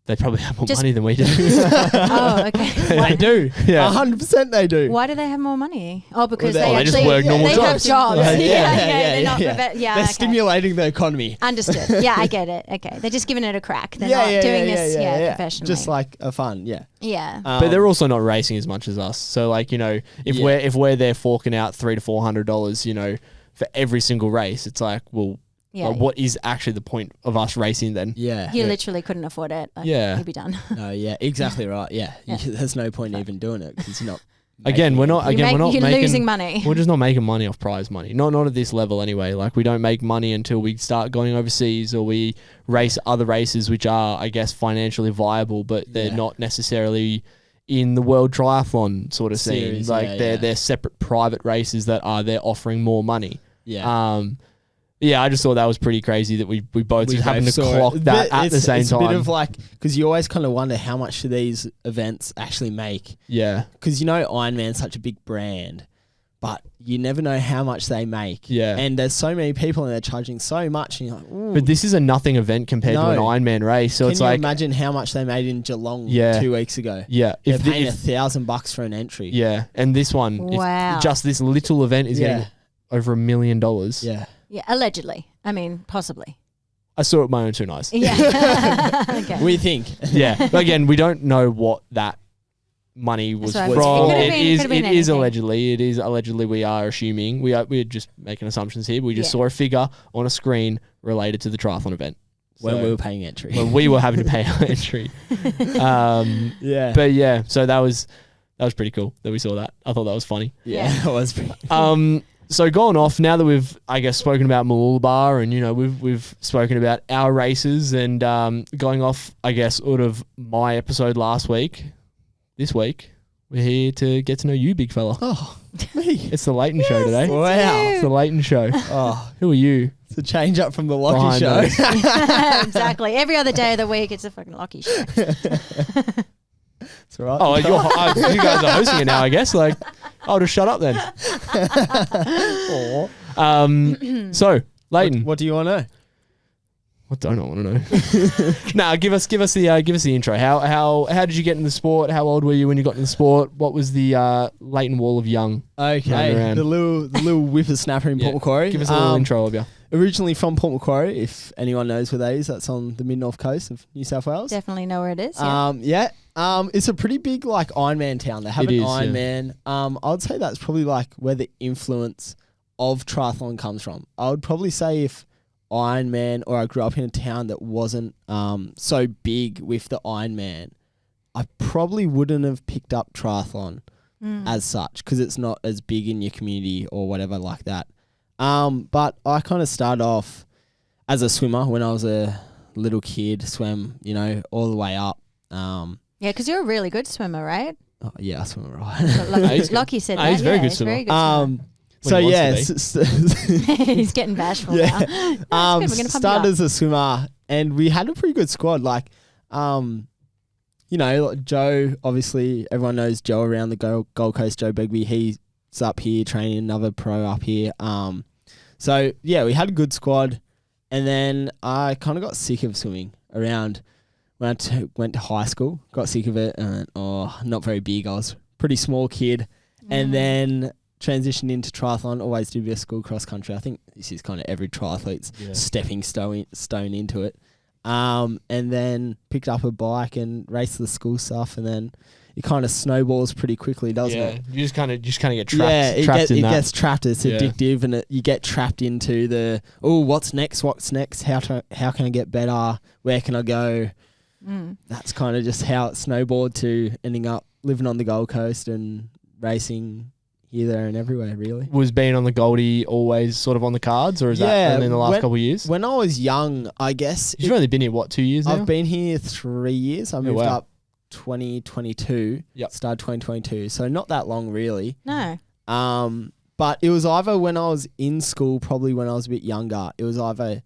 [SPEAKER 1] They probably have more
[SPEAKER 2] Just-
[SPEAKER 1] money than we do.
[SPEAKER 2] Oh, okay.
[SPEAKER 3] They do.
[SPEAKER 1] Yeah.
[SPEAKER 3] 100% they do.
[SPEAKER 2] Why do they have more money? Oh, because
[SPEAKER 3] Well,
[SPEAKER 2] they
[SPEAKER 3] they
[SPEAKER 1] just
[SPEAKER 2] actually
[SPEAKER 1] work normal
[SPEAKER 2] they have
[SPEAKER 1] jobs.
[SPEAKER 2] jobs.
[SPEAKER 3] Yeah,
[SPEAKER 2] They're not
[SPEAKER 3] yeah.
[SPEAKER 2] profe- yeah,
[SPEAKER 3] They're
[SPEAKER 2] okay.
[SPEAKER 3] stimulating the economy.
[SPEAKER 2] Understood. Yeah, I get it. Okay, they're just giving it a crack. They're not doing this, professionally.
[SPEAKER 3] Just like a fun, yeah.
[SPEAKER 2] yeah.
[SPEAKER 1] But they're also not racing as much as us. So like, if we're there forking out $300 to $400, for every single race, it's like, well,
[SPEAKER 2] Yeah.
[SPEAKER 1] like, what is actually the point of us racing then?
[SPEAKER 3] Yeah.
[SPEAKER 2] You literally couldn't afford it. Like,
[SPEAKER 1] Yeah.
[SPEAKER 2] you'd be done.
[SPEAKER 3] No, yeah, exactly right. Yeah. There's no point even doing it because you're not
[SPEAKER 1] Again, we're not
[SPEAKER 2] You're
[SPEAKER 1] making
[SPEAKER 2] losing money.
[SPEAKER 1] We're just not making money off prize money. Not at this level anyway. Like, we don't make money until we start going overseas or we race other races which are, I guess, financially viable, but they're not necessarily in the world triathlon sort of scene.
[SPEAKER 3] Series,
[SPEAKER 1] like they're separate private races that are they're offering more money.
[SPEAKER 3] Yeah.
[SPEAKER 1] I just thought that was pretty crazy that we both just happened to clock that at the same time.
[SPEAKER 3] It's a bit of like, because you always kind of wonder how much do these events actually make.
[SPEAKER 1] Yeah.
[SPEAKER 3] Because Ironman's such a big brand, but you never know how much they make.
[SPEAKER 1] Yeah.
[SPEAKER 3] And there's so many people and they're charging so much. And you're like, ooh.
[SPEAKER 1] But this is a nothing event compared to an Ironman race. So it's like,
[SPEAKER 3] imagine how much they made in Geelong 2 weeks ago?
[SPEAKER 1] Yeah.
[SPEAKER 3] They're paying $1,000 for an entry.
[SPEAKER 1] Yeah. And this one, just this little event is getting over $1 million.
[SPEAKER 3] Yeah.
[SPEAKER 2] Yeah, allegedly. I mean, possibly.
[SPEAKER 1] I saw it with my own 2 eyes.
[SPEAKER 2] Yeah. Okay.
[SPEAKER 3] We think.
[SPEAKER 1] Yeah. But again, we don't know what that money was
[SPEAKER 2] That's
[SPEAKER 1] from.
[SPEAKER 2] right.
[SPEAKER 1] It is
[SPEAKER 2] anything.
[SPEAKER 1] allegedly. It is allegedly. We are assuming. We're just making assumptions here. We just saw a figure on a screen related to the triathlon event.
[SPEAKER 3] When we were paying entry.
[SPEAKER 1] When we were having to pay our entry.
[SPEAKER 3] Yeah.
[SPEAKER 1] But yeah, so that was pretty cool that we saw that. I thought that was funny.
[SPEAKER 3] Yeah, that was pretty
[SPEAKER 1] So going off, now that we've, I guess, spoken about Malulaba and, we've spoken about our races and going off, I guess, out of my episode last week, this week, we're here to get to know you, big fella.
[SPEAKER 3] Oh, me.
[SPEAKER 1] It's the Layton show today.
[SPEAKER 3] Wow.
[SPEAKER 1] It's the Layton show.
[SPEAKER 3] Oh,
[SPEAKER 1] who are you?
[SPEAKER 3] it's a change up from the Lockie
[SPEAKER 1] Behind
[SPEAKER 3] show.
[SPEAKER 1] those.
[SPEAKER 2] Exactly. Every other day of the week, it's a fucking lucky show.
[SPEAKER 3] It's all right.
[SPEAKER 1] Oh, you guys are hosting it now, I guess. Like, I'll just shut up then. So, Layton.
[SPEAKER 3] What do you want to know?
[SPEAKER 1] What don't I want to know? Nah, give us the intro. How did you get into the sport? How old were you when you got into the sport? What was the Layton Wall of Young?
[SPEAKER 3] Okay, the little whippersnapper in Port Macquarie.
[SPEAKER 1] Give us a little intro of you.
[SPEAKER 3] Originally from Port Macquarie, if anyone knows where that is, that's on the mid-north coast of New South Wales.
[SPEAKER 2] Definitely know where it is. Yeah.
[SPEAKER 3] It's a pretty big like Ironman town. They have an Ironman. I would say that's probably like where the influence of triathlon comes from. I would probably say if Ironman, or I grew up in a town that wasn't so big with the Ironman, I probably wouldn't have picked up triathlon as such, because it's not as big in your community or whatever like that. But I kind of started off as a swimmer when I was a little kid, swam, all the way up.
[SPEAKER 2] Yeah, because you're a really good swimmer, right?
[SPEAKER 3] Oh, yeah, I swim right.
[SPEAKER 2] Lockie said that.
[SPEAKER 1] He's very good swimmer.
[SPEAKER 2] Very good swimmer.
[SPEAKER 3] So yeah,
[SPEAKER 2] He's getting bashful now. We're gonna pump
[SPEAKER 3] started
[SPEAKER 2] you
[SPEAKER 3] as a swimmer, and we had a pretty good squad. Like, Joe. Obviously, everyone knows Joe around the Gold Coast. Joe Begbie, he's up here training, another pro up here. So yeah, we had a good squad, and then I kind of got sick of swimming around when I went to high school. Got sick of it, and not very big. I was a pretty small kid, and then transitioned into triathlon. Always do a bit of school cross country. I think this is kind of every triathlete's stepping stone into it. And then picked up a bike and raced the school stuff, and then it kind of snowballs pretty quickly, doesn't it?
[SPEAKER 1] You just kind of get trapped.
[SPEAKER 3] Yeah, it gets trapped. It's
[SPEAKER 1] Yeah.
[SPEAKER 3] addictive, and you get trapped into the what's next? What's next? How can I get better? Where can I go? That's kind of just how it snowballed to ending up living on the Gold Coast and racing here, there, and everywhere. Really,
[SPEAKER 1] Was being on the Goldie always sort of on the cards, or is that only in the last couple of years?
[SPEAKER 3] when I was young, I guess
[SPEAKER 1] You've only been here 2 years now?
[SPEAKER 3] I've been here 3 years. I moved up 2022.
[SPEAKER 1] Yep.
[SPEAKER 3] Started 2022, so not that long really.
[SPEAKER 2] No.
[SPEAKER 3] But it was either when I was in school, probably when I was a bit younger, it was either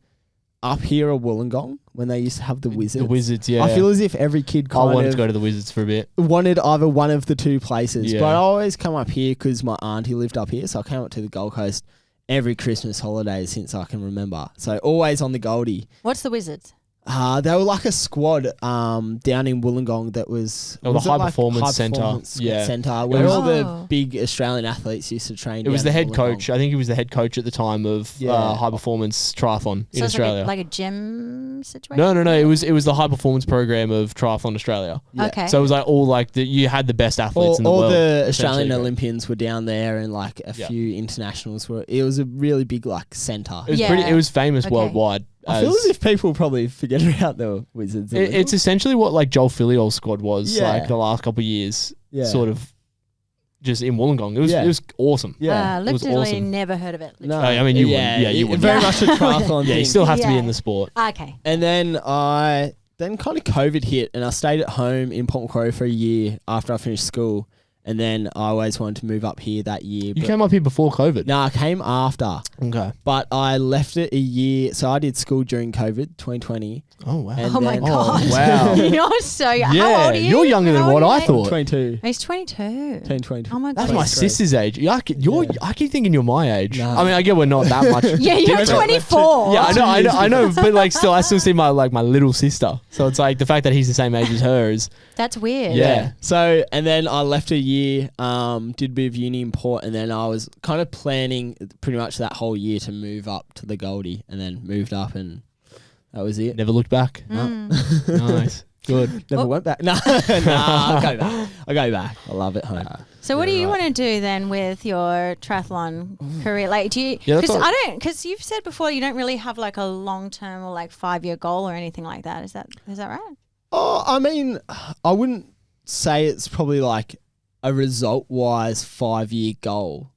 [SPEAKER 3] up here or Wollongong when they used to have the Wizards.
[SPEAKER 1] The Wizards, yeah.
[SPEAKER 3] I feel as if every kid
[SPEAKER 1] I
[SPEAKER 3] kind
[SPEAKER 1] wanted
[SPEAKER 3] of
[SPEAKER 1] to go to the Wizards for a bit.
[SPEAKER 3] wanted either one of the two places.
[SPEAKER 1] Yeah.
[SPEAKER 3] But I always come up here because my auntie lived up here, so I came up to the Gold Coast every Christmas holiday since I can remember. So always on the Goldie.
[SPEAKER 2] What's the Wizards?
[SPEAKER 3] They were like a squad down in Wollongong that was...
[SPEAKER 1] Oh, the
[SPEAKER 3] was it
[SPEAKER 1] high
[SPEAKER 3] like
[SPEAKER 1] performance
[SPEAKER 3] high
[SPEAKER 1] centre.
[SPEAKER 3] performance
[SPEAKER 1] Yeah.
[SPEAKER 3] centre where
[SPEAKER 1] was-
[SPEAKER 3] all the
[SPEAKER 2] Oh.
[SPEAKER 3] big Australian athletes used to train.
[SPEAKER 1] It was
[SPEAKER 3] down
[SPEAKER 1] the
[SPEAKER 3] in
[SPEAKER 1] head
[SPEAKER 3] Wollongong.
[SPEAKER 1] coach. I think he was the head coach at the time of high performance triathlon in
[SPEAKER 2] So it's
[SPEAKER 1] Australia.
[SPEAKER 2] like a gym situation?
[SPEAKER 1] No. It was the high performance program of Triathlon Australia.
[SPEAKER 3] Yeah.
[SPEAKER 2] Okay.
[SPEAKER 1] So it was like all you had the best athletes in the
[SPEAKER 3] all
[SPEAKER 1] world.
[SPEAKER 3] the Australian
[SPEAKER 1] essentially.
[SPEAKER 3] Olympians were down there, and like a
[SPEAKER 1] Yeah.
[SPEAKER 3] few internationals were. It was a really big like centre.
[SPEAKER 1] It was
[SPEAKER 2] Yeah.
[SPEAKER 1] It was famous
[SPEAKER 2] Okay.
[SPEAKER 1] worldwide.
[SPEAKER 3] I feel as if people probably forget about the Wizards.
[SPEAKER 1] It's essentially what like Joel Filiol's squad was
[SPEAKER 3] Yeah.
[SPEAKER 1] like the last couple of years.
[SPEAKER 3] Yeah.
[SPEAKER 1] Sort of just in Wollongong. It was awesome.
[SPEAKER 3] Yeah.
[SPEAKER 1] It was
[SPEAKER 2] Literally
[SPEAKER 1] awesome.
[SPEAKER 2] never heard of it.
[SPEAKER 3] No,
[SPEAKER 1] I mean, you wouldn't. Yeah, you wouldn't.
[SPEAKER 3] Very much a triathlon
[SPEAKER 1] Yeah,
[SPEAKER 3] thing.
[SPEAKER 1] you still have to be
[SPEAKER 2] Yeah.
[SPEAKER 1] in the sport.
[SPEAKER 2] Okay.
[SPEAKER 3] And then kind of COVID hit, and I stayed at home in Port Macquarie for a year after I finished school. And then I always wanted to move up here that year.
[SPEAKER 1] You came up here before COVID.
[SPEAKER 3] No, I came after.
[SPEAKER 1] Okay.
[SPEAKER 3] But I left it a year. So I did school during COVID, 2020.
[SPEAKER 1] Oh, wow.
[SPEAKER 3] And
[SPEAKER 2] Oh my
[SPEAKER 3] then-
[SPEAKER 2] God.
[SPEAKER 1] wow.
[SPEAKER 2] You're so young.
[SPEAKER 1] Yeah,
[SPEAKER 2] How old are you?
[SPEAKER 1] you're younger than
[SPEAKER 2] How
[SPEAKER 1] what
[SPEAKER 2] old are
[SPEAKER 1] I
[SPEAKER 2] you?
[SPEAKER 1] thought.
[SPEAKER 3] 22.
[SPEAKER 2] He's 22.
[SPEAKER 3] 22.
[SPEAKER 2] Oh my God.
[SPEAKER 1] That's my
[SPEAKER 3] That's great.
[SPEAKER 1] sister's age. I keep thinking you're my age.
[SPEAKER 3] No.
[SPEAKER 1] I mean, I get we're not that much.
[SPEAKER 2] Yeah, you're
[SPEAKER 1] different.
[SPEAKER 2] 24.
[SPEAKER 1] Yeah, I know, but like, I still see my little sister. So it's like the fact that he's the same age as her is.
[SPEAKER 2] That's weird.
[SPEAKER 1] Yeah.
[SPEAKER 3] So, and then I left a year, did a bit of uni in Port, and then I was kind of planning pretty much that whole year to move up to the Goldie, and then moved up, and that was it.
[SPEAKER 1] Never looked back. Nice, good.
[SPEAKER 3] Never went back. No, I'll go back. I go back. I love it home.
[SPEAKER 2] So what do you
[SPEAKER 1] right.
[SPEAKER 2] want to do then with your triathlon career? Like, do you?
[SPEAKER 1] Yeah, that's
[SPEAKER 2] Because
[SPEAKER 1] what-
[SPEAKER 2] because you've said before you don't really have like a long term or like 5-year goal or anything like that. Is that right?
[SPEAKER 3] Oh, I mean, I wouldn't say it's probably like a result-wise 5-year goal.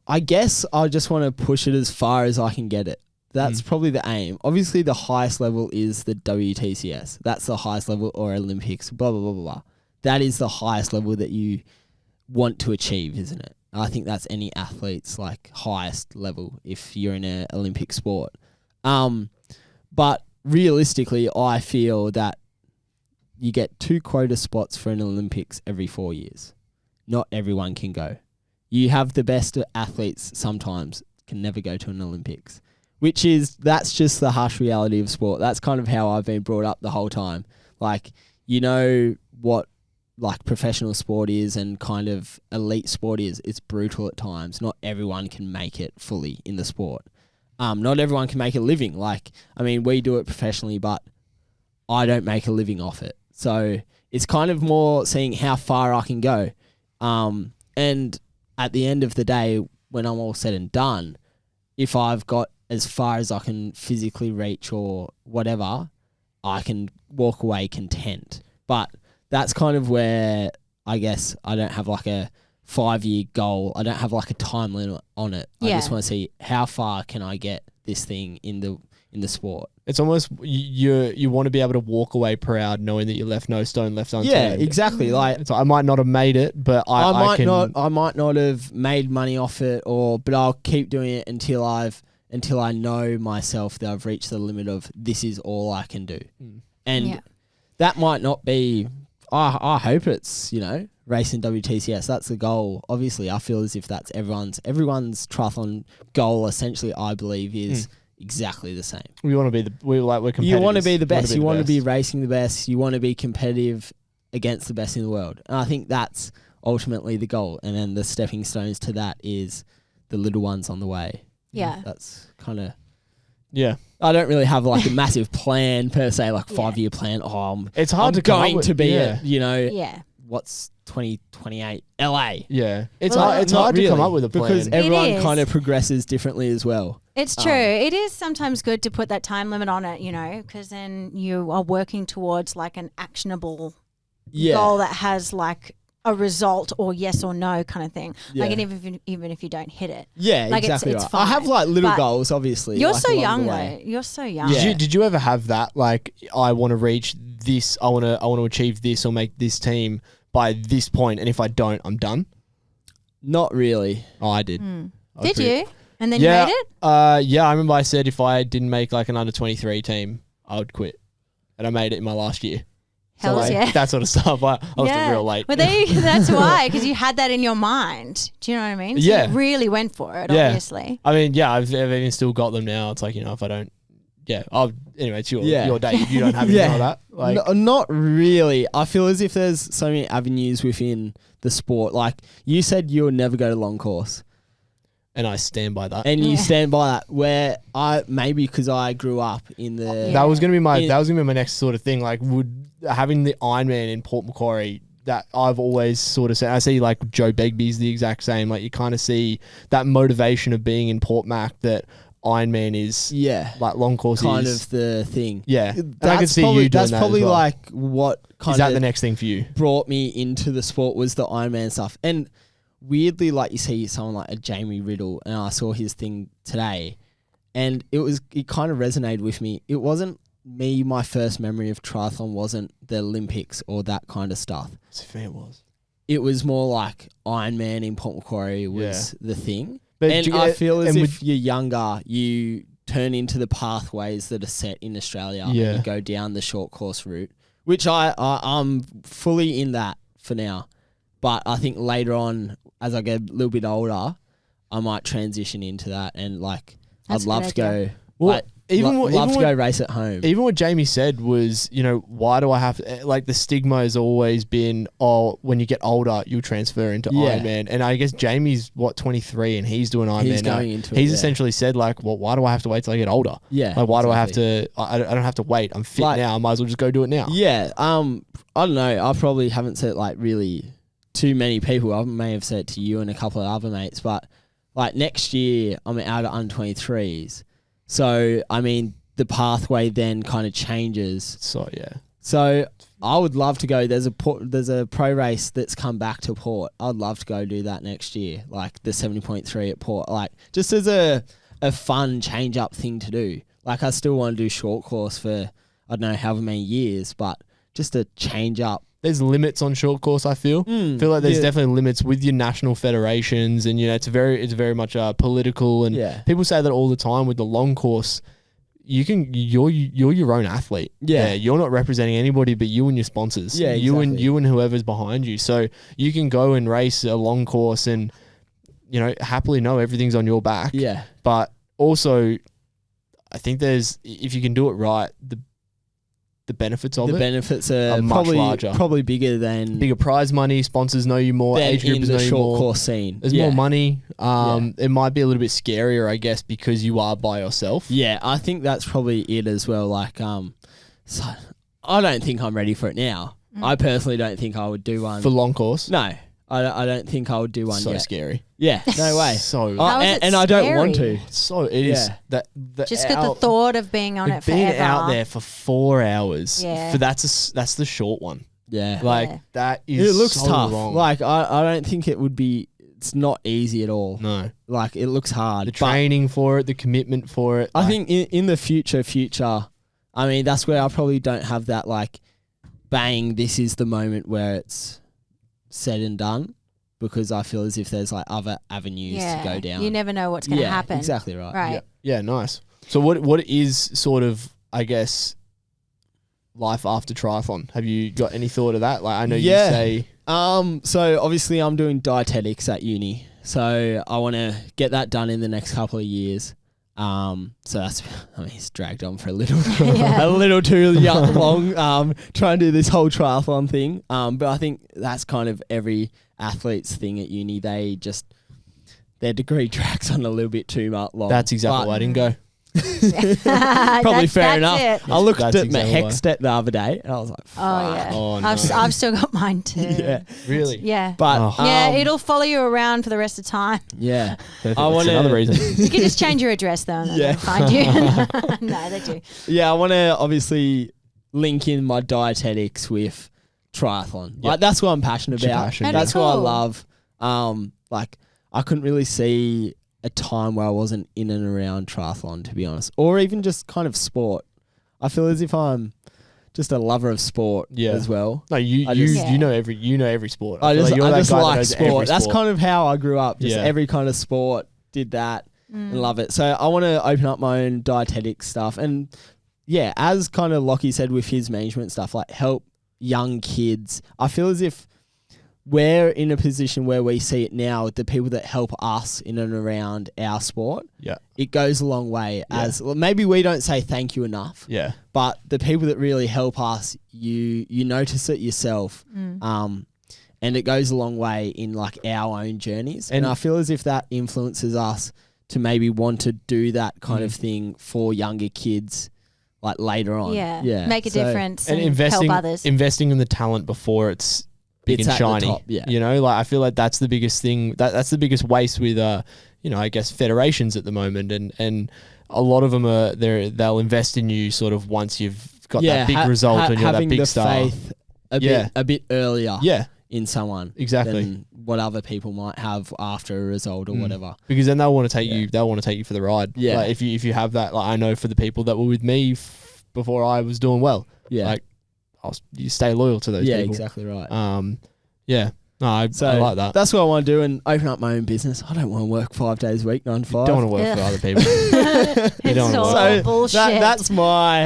[SPEAKER 3] I guess I just want to push it as far as I can get it. That's probably the aim. Obviously, the highest level is the WTCS. That's the highest level, or Olympics, blah, blah, blah, blah, blah. That is the highest level that you want to achieve, isn't it? I think that's any athlete's like highest level if you're in an Olympic sport. But realistically, I feel that you get 2 quota spots for an Olympics every 4 years. Not everyone can go. You have the best athletes sometimes can never go to an Olympics, that's just the harsh reality of sport. That's kind of how I've been brought up the whole time. Like, you know what like professional sport is and kind of elite sport is. It's brutal at times. Not everyone can make it fully in the sport. Not everyone can make a living. Like, I mean, we do it professionally, but I don't make a living off it. So it's kind of more seeing how far I can go. And at the end of the day, when I'm all said and done, if I've got as far as I can physically reach or whatever, I can walk away content. But that's kind of where I guess I don't have like a 5-year goal. I don't have like a time limit on it.
[SPEAKER 2] Yeah.
[SPEAKER 3] I just want to see how far can I get this thing in the sport.
[SPEAKER 1] It's almost you want to be able to walk away proud, knowing that you left no stone left unturned.
[SPEAKER 3] Yeah, exactly. Like,
[SPEAKER 1] I might not have made it, but I
[SPEAKER 3] might not have made money off it, but I'll keep doing it until I know myself that I've reached the limit of this is all I can do. And that might not be. I hope it's racing WTCS. That's the goal. Obviously, I feel as if that's everyone's triathlon goal. Essentially, I believe is exactly the same.
[SPEAKER 1] We want to be we're competitive.
[SPEAKER 3] You want to be the best. You want to be
[SPEAKER 1] best.
[SPEAKER 3] racing the best. You want to be competitive against the best in the world. And I think that's ultimately the goal. And then the stepping stones to that is the little ones on the way.
[SPEAKER 2] Yeah.
[SPEAKER 3] That's kind of.
[SPEAKER 1] Yeah.
[SPEAKER 3] I don't really have like a massive plan per se, like 5-year plan.
[SPEAKER 1] It's hard
[SPEAKER 3] I'm
[SPEAKER 1] to come up
[SPEAKER 3] going
[SPEAKER 1] with-
[SPEAKER 3] to be
[SPEAKER 1] yeah.
[SPEAKER 2] Yeah.
[SPEAKER 3] what's 2028 LA.
[SPEAKER 1] Yeah. It's
[SPEAKER 2] Well,
[SPEAKER 1] hard, it's
[SPEAKER 3] Not
[SPEAKER 1] hard to come
[SPEAKER 3] really,
[SPEAKER 1] up with a plan.
[SPEAKER 3] because everyone
[SPEAKER 2] is.
[SPEAKER 3] kind of progresses differently as well.
[SPEAKER 2] It's true. It is sometimes good to put that time limit on it, because then you are working towards like an actionable goal that has like a result or yes or no kind of thing.
[SPEAKER 3] Yeah.
[SPEAKER 2] Like, and even if you don't hit it.
[SPEAKER 3] Yeah,
[SPEAKER 2] Like,
[SPEAKER 3] exactly
[SPEAKER 2] it's
[SPEAKER 3] right. I have
[SPEAKER 2] fine,
[SPEAKER 3] like little
[SPEAKER 2] but
[SPEAKER 3] goals, obviously.
[SPEAKER 2] You're
[SPEAKER 3] like,
[SPEAKER 2] so
[SPEAKER 3] along
[SPEAKER 2] young
[SPEAKER 3] the
[SPEAKER 2] though.
[SPEAKER 3] way.
[SPEAKER 2] You're so young.
[SPEAKER 3] Yeah.
[SPEAKER 1] Did you ever have that? Like, I want to reach this. I want to achieve this or make this team by this point, and if I don't, I'm done.
[SPEAKER 3] Not really.
[SPEAKER 1] Oh, I did. I was
[SPEAKER 2] Did
[SPEAKER 1] pretty-
[SPEAKER 2] you? And then
[SPEAKER 1] Yeah.
[SPEAKER 2] you made it?
[SPEAKER 1] Yeah. I remember I said if I didn't make like an under 23 team, I would quit, and I made it in my last year.
[SPEAKER 2] Hells
[SPEAKER 1] like,
[SPEAKER 2] yeah.
[SPEAKER 1] that sort of stuff. I was real late.
[SPEAKER 2] Well, that's why, because you had that in your mind. Do you know what I mean? So
[SPEAKER 1] Yeah.
[SPEAKER 2] you really went for it,
[SPEAKER 1] Yeah.
[SPEAKER 2] obviously.
[SPEAKER 1] I mean, yeah, I've even still got them now. It's like, if I don't, anyway, it's your day. You don't have anything like that. Like,
[SPEAKER 3] No, not really. I feel as if there's so many avenues within the sport. Like, you said you'll never go to long course.
[SPEAKER 1] and I stand by that.
[SPEAKER 3] And you stand by that, where maybe because I grew up in the...
[SPEAKER 1] That was gonna be my
[SPEAKER 3] Yeah.
[SPEAKER 1] next sort of thing. Like, having the Ironman in Port Macquarie, that I've always sort of said. I see like Joe Begbie's the exact same. Like, you kind of see that motivation of being in Port Mac that Ironman is
[SPEAKER 3] Yeah.
[SPEAKER 1] like long course
[SPEAKER 3] Kind
[SPEAKER 1] is
[SPEAKER 3] of the thing.
[SPEAKER 1] yeah. And I can see
[SPEAKER 3] probably,
[SPEAKER 1] you doing
[SPEAKER 3] that's
[SPEAKER 1] that
[SPEAKER 3] probably
[SPEAKER 1] as well.
[SPEAKER 3] like what kind
[SPEAKER 1] Is that
[SPEAKER 3] of
[SPEAKER 1] the next thing for you?
[SPEAKER 3] brought me into the sport was the Ironman stuff. And weirdly, like you see someone like a Jamie Riddle, and I saw his thing today, and it kind of resonated with me. It wasn't me, my first memory of triathlon wasn't the Olympics or that kind of stuff.
[SPEAKER 1] So fair it was.
[SPEAKER 3] It was more like Ironman in Port Macquarie was the thing.
[SPEAKER 1] But
[SPEAKER 3] And
[SPEAKER 1] do you-
[SPEAKER 3] I feel as
[SPEAKER 1] and
[SPEAKER 3] if you're younger, you turn into the pathways that are set in Australia
[SPEAKER 1] Yeah.
[SPEAKER 3] and you go down the short course route, which I'm fully in that for now. But I think later on, as I get a little bit older, I might transition into that, and like
[SPEAKER 2] That's
[SPEAKER 3] I'd
[SPEAKER 2] a
[SPEAKER 3] love
[SPEAKER 2] good
[SPEAKER 3] to
[SPEAKER 2] idea.
[SPEAKER 3] go.
[SPEAKER 1] Well,
[SPEAKER 3] Like,
[SPEAKER 1] even what-
[SPEAKER 3] love
[SPEAKER 1] even
[SPEAKER 3] to
[SPEAKER 1] what-
[SPEAKER 3] go race at home.
[SPEAKER 1] Even what Jamie said was, you know, why do I have to, like the stigma has always been, oh, when you get older, you'll transfer into
[SPEAKER 3] Yeah.
[SPEAKER 1] Ironman. And I guess Jamie's, 23 and he's doing Ironman
[SPEAKER 3] He's
[SPEAKER 1] now.
[SPEAKER 3] going into it,
[SPEAKER 1] He's
[SPEAKER 3] yeah.
[SPEAKER 1] essentially said like, well, why do I have to wait till I get older?
[SPEAKER 3] Yeah,
[SPEAKER 1] Like, why do I have
[SPEAKER 3] exactly.
[SPEAKER 1] to, I don't have to wait. I'm fit
[SPEAKER 3] Like-
[SPEAKER 1] now. I might as well just go do it now.
[SPEAKER 3] Yeah. I don't know. I probably haven't said it like really too many people. I may have said it to you and a couple of other mates, but like next year I'm out at under-23s. So, I mean, the pathway then kind of changes.
[SPEAKER 1] So, yeah.
[SPEAKER 3] So I would love to go. There's a pro race that's come back to Port. I'd love to go do that next year, like the 70.3 at Port. Like just as a fun change up thing to do. Like I still want to do short course for I don't know however many years, but just a change up.
[SPEAKER 1] There's limits on short course, I feel. I feel like there's definitely limits with your national federations, and you know it's very much political, and
[SPEAKER 3] Yeah.
[SPEAKER 1] people say that all the time with the long course. You're your own athlete.
[SPEAKER 3] Yeah.
[SPEAKER 1] You're not representing anybody but you and your sponsors.
[SPEAKER 3] Yeah, exactly.
[SPEAKER 1] you and whoever's behind you. So you can go and race a long course and you know happily know everything's on your back.
[SPEAKER 3] Yeah.
[SPEAKER 1] But also, I think there's if you can do it right, the benefits of
[SPEAKER 3] The
[SPEAKER 1] it.
[SPEAKER 3] benefits are
[SPEAKER 1] much larger.
[SPEAKER 3] probably bigger than
[SPEAKER 1] Bigger prize money, sponsors know you more, age
[SPEAKER 3] in
[SPEAKER 1] groupers
[SPEAKER 3] the
[SPEAKER 1] know you
[SPEAKER 3] short
[SPEAKER 1] more.
[SPEAKER 3] course scene.
[SPEAKER 1] There's more money. It might be a little bit scarier, I guess, because you are by yourself.
[SPEAKER 3] Yeah, I think that's probably it as well. Like, so I don't think I'm ready for it now. I personally don't think I would do one.
[SPEAKER 1] For long course.
[SPEAKER 3] No, I don't think I would do one
[SPEAKER 1] So
[SPEAKER 3] yet.
[SPEAKER 1] scary.
[SPEAKER 3] Yeah, no way.
[SPEAKER 1] So
[SPEAKER 2] How is it
[SPEAKER 3] and I don't want to.
[SPEAKER 2] scary?
[SPEAKER 1] so it is
[SPEAKER 3] Yeah.
[SPEAKER 1] that
[SPEAKER 2] Just get the thought of being on it
[SPEAKER 1] being
[SPEAKER 2] forever.
[SPEAKER 1] out there for 4 hours.
[SPEAKER 2] Yeah.
[SPEAKER 1] For that's the short one.
[SPEAKER 3] Yeah,
[SPEAKER 1] Like
[SPEAKER 2] Yeah.
[SPEAKER 1] that is
[SPEAKER 3] it looks
[SPEAKER 1] so
[SPEAKER 3] tough.
[SPEAKER 1] long.
[SPEAKER 3] Like I don't think it would be. It's not easy at all.
[SPEAKER 1] no,
[SPEAKER 3] Like it looks hard.
[SPEAKER 1] the
[SPEAKER 3] but
[SPEAKER 1] training for it, the commitment for it.
[SPEAKER 3] I
[SPEAKER 1] like,
[SPEAKER 3] think in the future, I mean, that's where I probably don't have that like, bang, this is the moment where it's said and done, because I feel as if there's like other avenues to go down.
[SPEAKER 2] You never know what's going to happen.
[SPEAKER 3] Exactly right.
[SPEAKER 2] Right.
[SPEAKER 1] yeah, nice. So what is sort of I guess life after triathlon? Have you got any thought of that? Like I know you
[SPEAKER 3] Yeah.
[SPEAKER 1] say
[SPEAKER 3] So obviously I'm doing dietetics at uni, so I want to get that done in the next couple of years. So that's, I mean, it's dragged on for a little,
[SPEAKER 2] Yeah.
[SPEAKER 3] a little too long, trying to do this whole triathlon thing. But I think that's kind of every athlete's thing at uni. Their degree drags on a little bit too much long.
[SPEAKER 1] that's exactly
[SPEAKER 3] But
[SPEAKER 1] why I didn't go.
[SPEAKER 3] probably fair enough.
[SPEAKER 2] It.
[SPEAKER 3] I looked
[SPEAKER 1] That's
[SPEAKER 3] at my
[SPEAKER 1] exactly why.
[SPEAKER 3] hex stat the other day and I was like,
[SPEAKER 2] Oh yeah.
[SPEAKER 1] Oh, no.
[SPEAKER 2] I've still got mine too.
[SPEAKER 3] yeah.
[SPEAKER 1] Really?
[SPEAKER 2] Yeah.
[SPEAKER 3] But
[SPEAKER 1] Oh.
[SPEAKER 2] Yeah, it'll follow you around for the rest of the time.
[SPEAKER 3] yeah.
[SPEAKER 1] Perfect.
[SPEAKER 3] I
[SPEAKER 1] That's
[SPEAKER 3] wanna-
[SPEAKER 1] another reason.
[SPEAKER 2] You can just change your address though, and then
[SPEAKER 3] Yeah.
[SPEAKER 2] they'll find you. No, they do.
[SPEAKER 3] Yeah, I want to obviously link in my dietetics with triathlon.
[SPEAKER 1] Yep.
[SPEAKER 3] Like that's what I'm passionate
[SPEAKER 1] It's your
[SPEAKER 3] about.
[SPEAKER 1] passion,
[SPEAKER 3] That's
[SPEAKER 2] yeah.
[SPEAKER 3] what I
[SPEAKER 2] Cool.
[SPEAKER 3] love. Like I couldn't really see a time where I wasn't in and around triathlon, to be honest, or even just kind of sport. I feel as if I'm just a lover of sport
[SPEAKER 1] Yeah.
[SPEAKER 3] as well.
[SPEAKER 1] No, you
[SPEAKER 3] I
[SPEAKER 1] you
[SPEAKER 3] just-
[SPEAKER 1] you know every sport.
[SPEAKER 3] I
[SPEAKER 1] feel
[SPEAKER 3] just,
[SPEAKER 1] like you're
[SPEAKER 3] I
[SPEAKER 1] that
[SPEAKER 3] just
[SPEAKER 1] guy that
[SPEAKER 3] like
[SPEAKER 1] knows every
[SPEAKER 3] sport. That's kind of how I grew up. Just
[SPEAKER 1] Yeah.
[SPEAKER 3] every kind of sport, did that and love it. So I want to open up my own dietetic stuff. And yeah, as kind of Lockie said with his management stuff, like help young kids. I feel as if we're in a position where we see it now with the people that help us in and around our sport.
[SPEAKER 1] Yeah.
[SPEAKER 3] It goes a long way. As well, maybe we don't say thank you enough.
[SPEAKER 1] Yeah.
[SPEAKER 3] But the people that really help us, you notice it yourself. And it goes a long way in like our own journeys. And I feel as if that influences us to maybe want to do that kind of thing for younger kids like later on.
[SPEAKER 2] Yeah. Make a
[SPEAKER 3] So
[SPEAKER 2] difference
[SPEAKER 1] And
[SPEAKER 2] and
[SPEAKER 1] investing
[SPEAKER 2] help others.
[SPEAKER 1] investing in the talent before it's big
[SPEAKER 3] It's
[SPEAKER 1] and
[SPEAKER 3] at the
[SPEAKER 1] shiny.
[SPEAKER 3] top, yeah.
[SPEAKER 1] You know, like I feel like that's the biggest thing. That's the biggest waste with I guess federations at the moment, and a lot of them they'll invest in you sort of once you've got that big result and you're that big star.
[SPEAKER 3] Having the faith a bit earlier. In someone
[SPEAKER 1] exactly
[SPEAKER 3] than what other people might have after a result or whatever.
[SPEAKER 1] Because then they'll want to take you. They'll want to take you for the ride.
[SPEAKER 3] Yeah.
[SPEAKER 1] Like if you have that, like I know for the people that were with me before I was doing well.
[SPEAKER 3] Yeah.
[SPEAKER 1] Like you stay loyal to those people.
[SPEAKER 3] Yeah, exactly right.
[SPEAKER 1] Yeah. No, I like that.
[SPEAKER 3] That's what I want to do and open up my own business. I don't want to work 5 days a week, 9 to 5.
[SPEAKER 1] You don't want to work for other people.
[SPEAKER 2] It's all bullshit.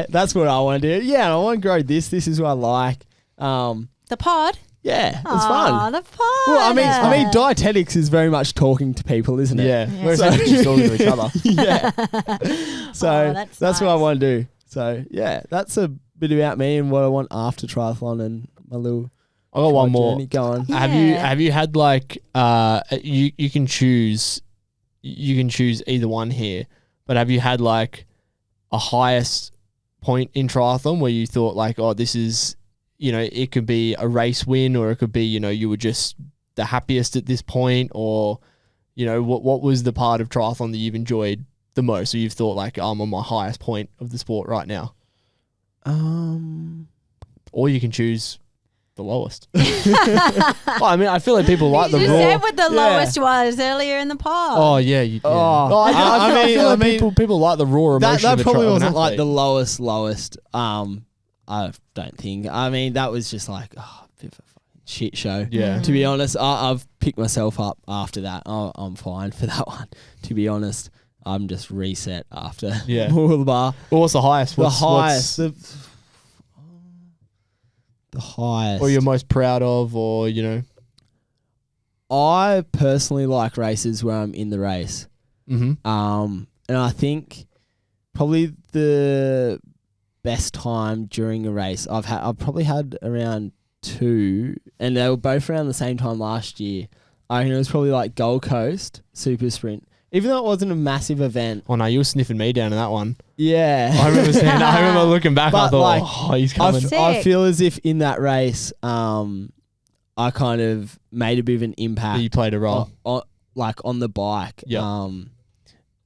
[SPEAKER 3] That's what I want to do. Yeah, I want to grow this. This is what I like.
[SPEAKER 2] The pod.
[SPEAKER 3] Yeah, it's fun.
[SPEAKER 2] The pod.
[SPEAKER 3] Well, I mean, dietetics is very much talking to people, isn't it?
[SPEAKER 1] Yeah. We're essentially just talking to each other.
[SPEAKER 3] Yeah. So that's
[SPEAKER 2] nice.
[SPEAKER 3] what I want to do. So yeah, that's a bit about me and what I want after triathlon and my little.
[SPEAKER 1] I got one more.
[SPEAKER 3] Go on.
[SPEAKER 2] Yeah.
[SPEAKER 1] Have you had like you can choose either one here, but have you had like a highest point in triathlon where you thought like, oh, this is, it could be a race win, or it could be, you were just the happiest at this point, or, what was the part of triathlon that you've enjoyed the most? So you've thought like, I'm on my highest point of the sport right now. Or you can choose the lowest. Well, I mean, I feel like people like the raw.
[SPEAKER 2] You said what the lowest was earlier in the pod.
[SPEAKER 1] Oh yeah, I feel like people like the raw emotion.
[SPEAKER 3] That probably wasn't
[SPEAKER 1] athlete.
[SPEAKER 3] like the lowest. I don't think. I mean, that was just like a bit of a fucking shit show.
[SPEAKER 1] Yeah.
[SPEAKER 3] To be honest, I've picked myself up after that. I'm fine for that one. To be honest, I'm just reset after Malulaba.
[SPEAKER 1] Well, what's the highest?
[SPEAKER 3] The highest.
[SPEAKER 1] Or you're most proud of, or
[SPEAKER 3] I personally like races where I'm in the race.
[SPEAKER 1] Mm-hmm.
[SPEAKER 3] And I think probably the best time during a race I've probably had around 2, and they were both around the same time last year. I think it was probably like Gold Coast Super Sprint, even though it wasn't a massive event.
[SPEAKER 1] Oh no, you were sniffing me down in that one.
[SPEAKER 3] Yeah,
[SPEAKER 1] I remember looking back. I thought, like, oh, he's coming.
[SPEAKER 3] I feel as if in that race, I kind of made a bit of an impact.
[SPEAKER 1] You played a role,
[SPEAKER 3] on the bike.
[SPEAKER 1] Yeah.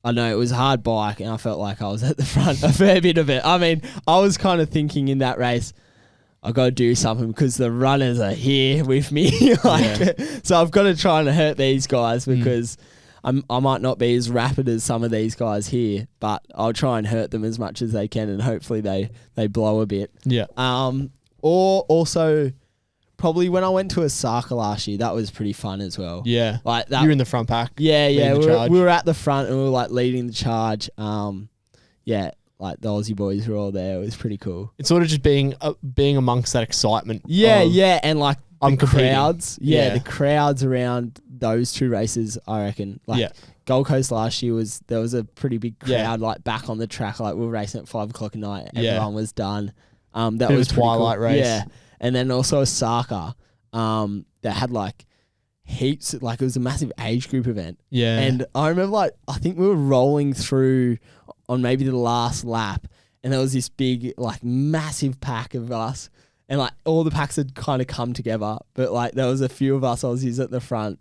[SPEAKER 3] I know it was a hard bike, and I felt like I was at the front a fair bit of it. I mean, I was kind of thinking in that race, I've got to do something because the runners are here with me. So I've got to try and hurt these guys because I might not be as rapid as some of these guys here, but I'll try and hurt them as much as they can, and hopefully they blow a bit.
[SPEAKER 1] Yeah.
[SPEAKER 3] Or also, probably when I went to Osaka last year, that was pretty fun as well.
[SPEAKER 1] Yeah.
[SPEAKER 3] Like that.
[SPEAKER 1] You're in the front pack.
[SPEAKER 3] Yeah. We were at the front and we were like leading the charge. Like the Aussie boys were all there. It was pretty cool.
[SPEAKER 1] It's sort of just being amongst that excitement.
[SPEAKER 3] Yeah, and like
[SPEAKER 1] I'm
[SPEAKER 3] the
[SPEAKER 1] competing.
[SPEAKER 3] crowds. Yeah, the crowds around those 2 races, I reckon. Like Gold Coast last year there was a pretty big crowd like back on the track. Like we were racing at 5 o'clock at night. Everyone was done. That was
[SPEAKER 1] twilight
[SPEAKER 3] cool.
[SPEAKER 1] race.
[SPEAKER 3] Yeah, and then also Osaka. That had like heaps. Like it was a massive age group event.
[SPEAKER 1] Yeah,
[SPEAKER 3] and I remember I think we were rolling through on maybe the last lap, and there was this big, like, massive pack of us, and like all the packs had kind of come together, but like there was a few of us Aussies at the front,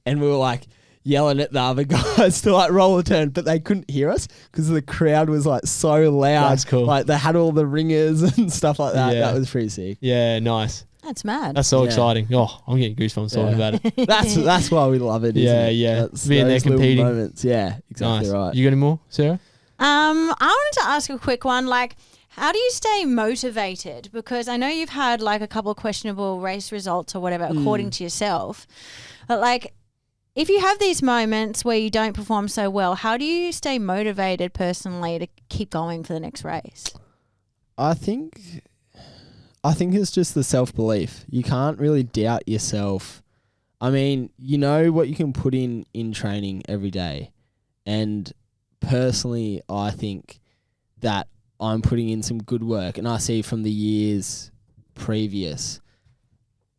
[SPEAKER 3] and we were like yelling at the other guys to like roll a turn, but they couldn't hear us because the crowd was like so loud.
[SPEAKER 1] That's cool.
[SPEAKER 3] Like they had all the ringers and stuff like that.
[SPEAKER 1] Yeah.
[SPEAKER 3] That was pretty sick.
[SPEAKER 1] Yeah, nice.
[SPEAKER 2] That's mad.
[SPEAKER 1] That's so exciting. Oh, I'm getting goosebumps talking about it.
[SPEAKER 3] That's why we love it. Isn't it?
[SPEAKER 1] That's being there competing.
[SPEAKER 3] Moments. Yeah, exactly right.
[SPEAKER 1] You got any more, Sarah?
[SPEAKER 2] I wanted to ask a quick one. Like, how do you stay motivated? Because I know you've had like a couple of questionable race results or whatever, according to yourself. But like, if you have these moments where you don't perform so well, how do you stay motivated personally to keep going for the next race?
[SPEAKER 3] I think it's just the self-belief. You can't really doubt yourself. I mean, you know what you can put in training every day. And personally, I think that I'm putting in some good work, and I see from the years previous,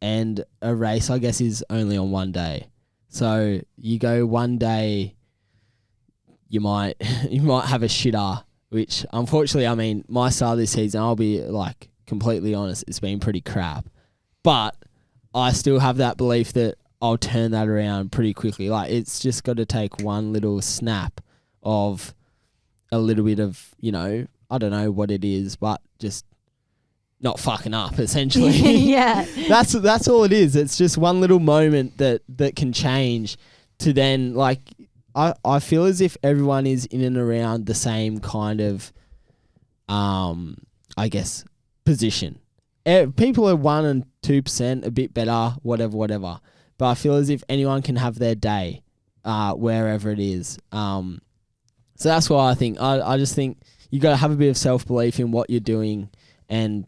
[SPEAKER 3] and a race, I guess, is only on one day. So you go one day, you might have a shitter, which unfortunately, I mean, my start this season, I'll be like completely honest, it's been pretty crap. But I still have that belief that I'll turn that around pretty quickly. Like, it's just got to take one little snap of a little bit of, you know, I don't know what it is, but just not fucking up, essentially.
[SPEAKER 2] Yeah.
[SPEAKER 3] That's all it is. It's just one little moment that can change to then, like, I feel as if everyone is in and around the same kind of, I guess, position. People are 1% and 2% a bit better, whatever. But I feel as if anyone can have their day, wherever it is. So that's why I think I just think you got to have a bit of self-belief in what you're doing, and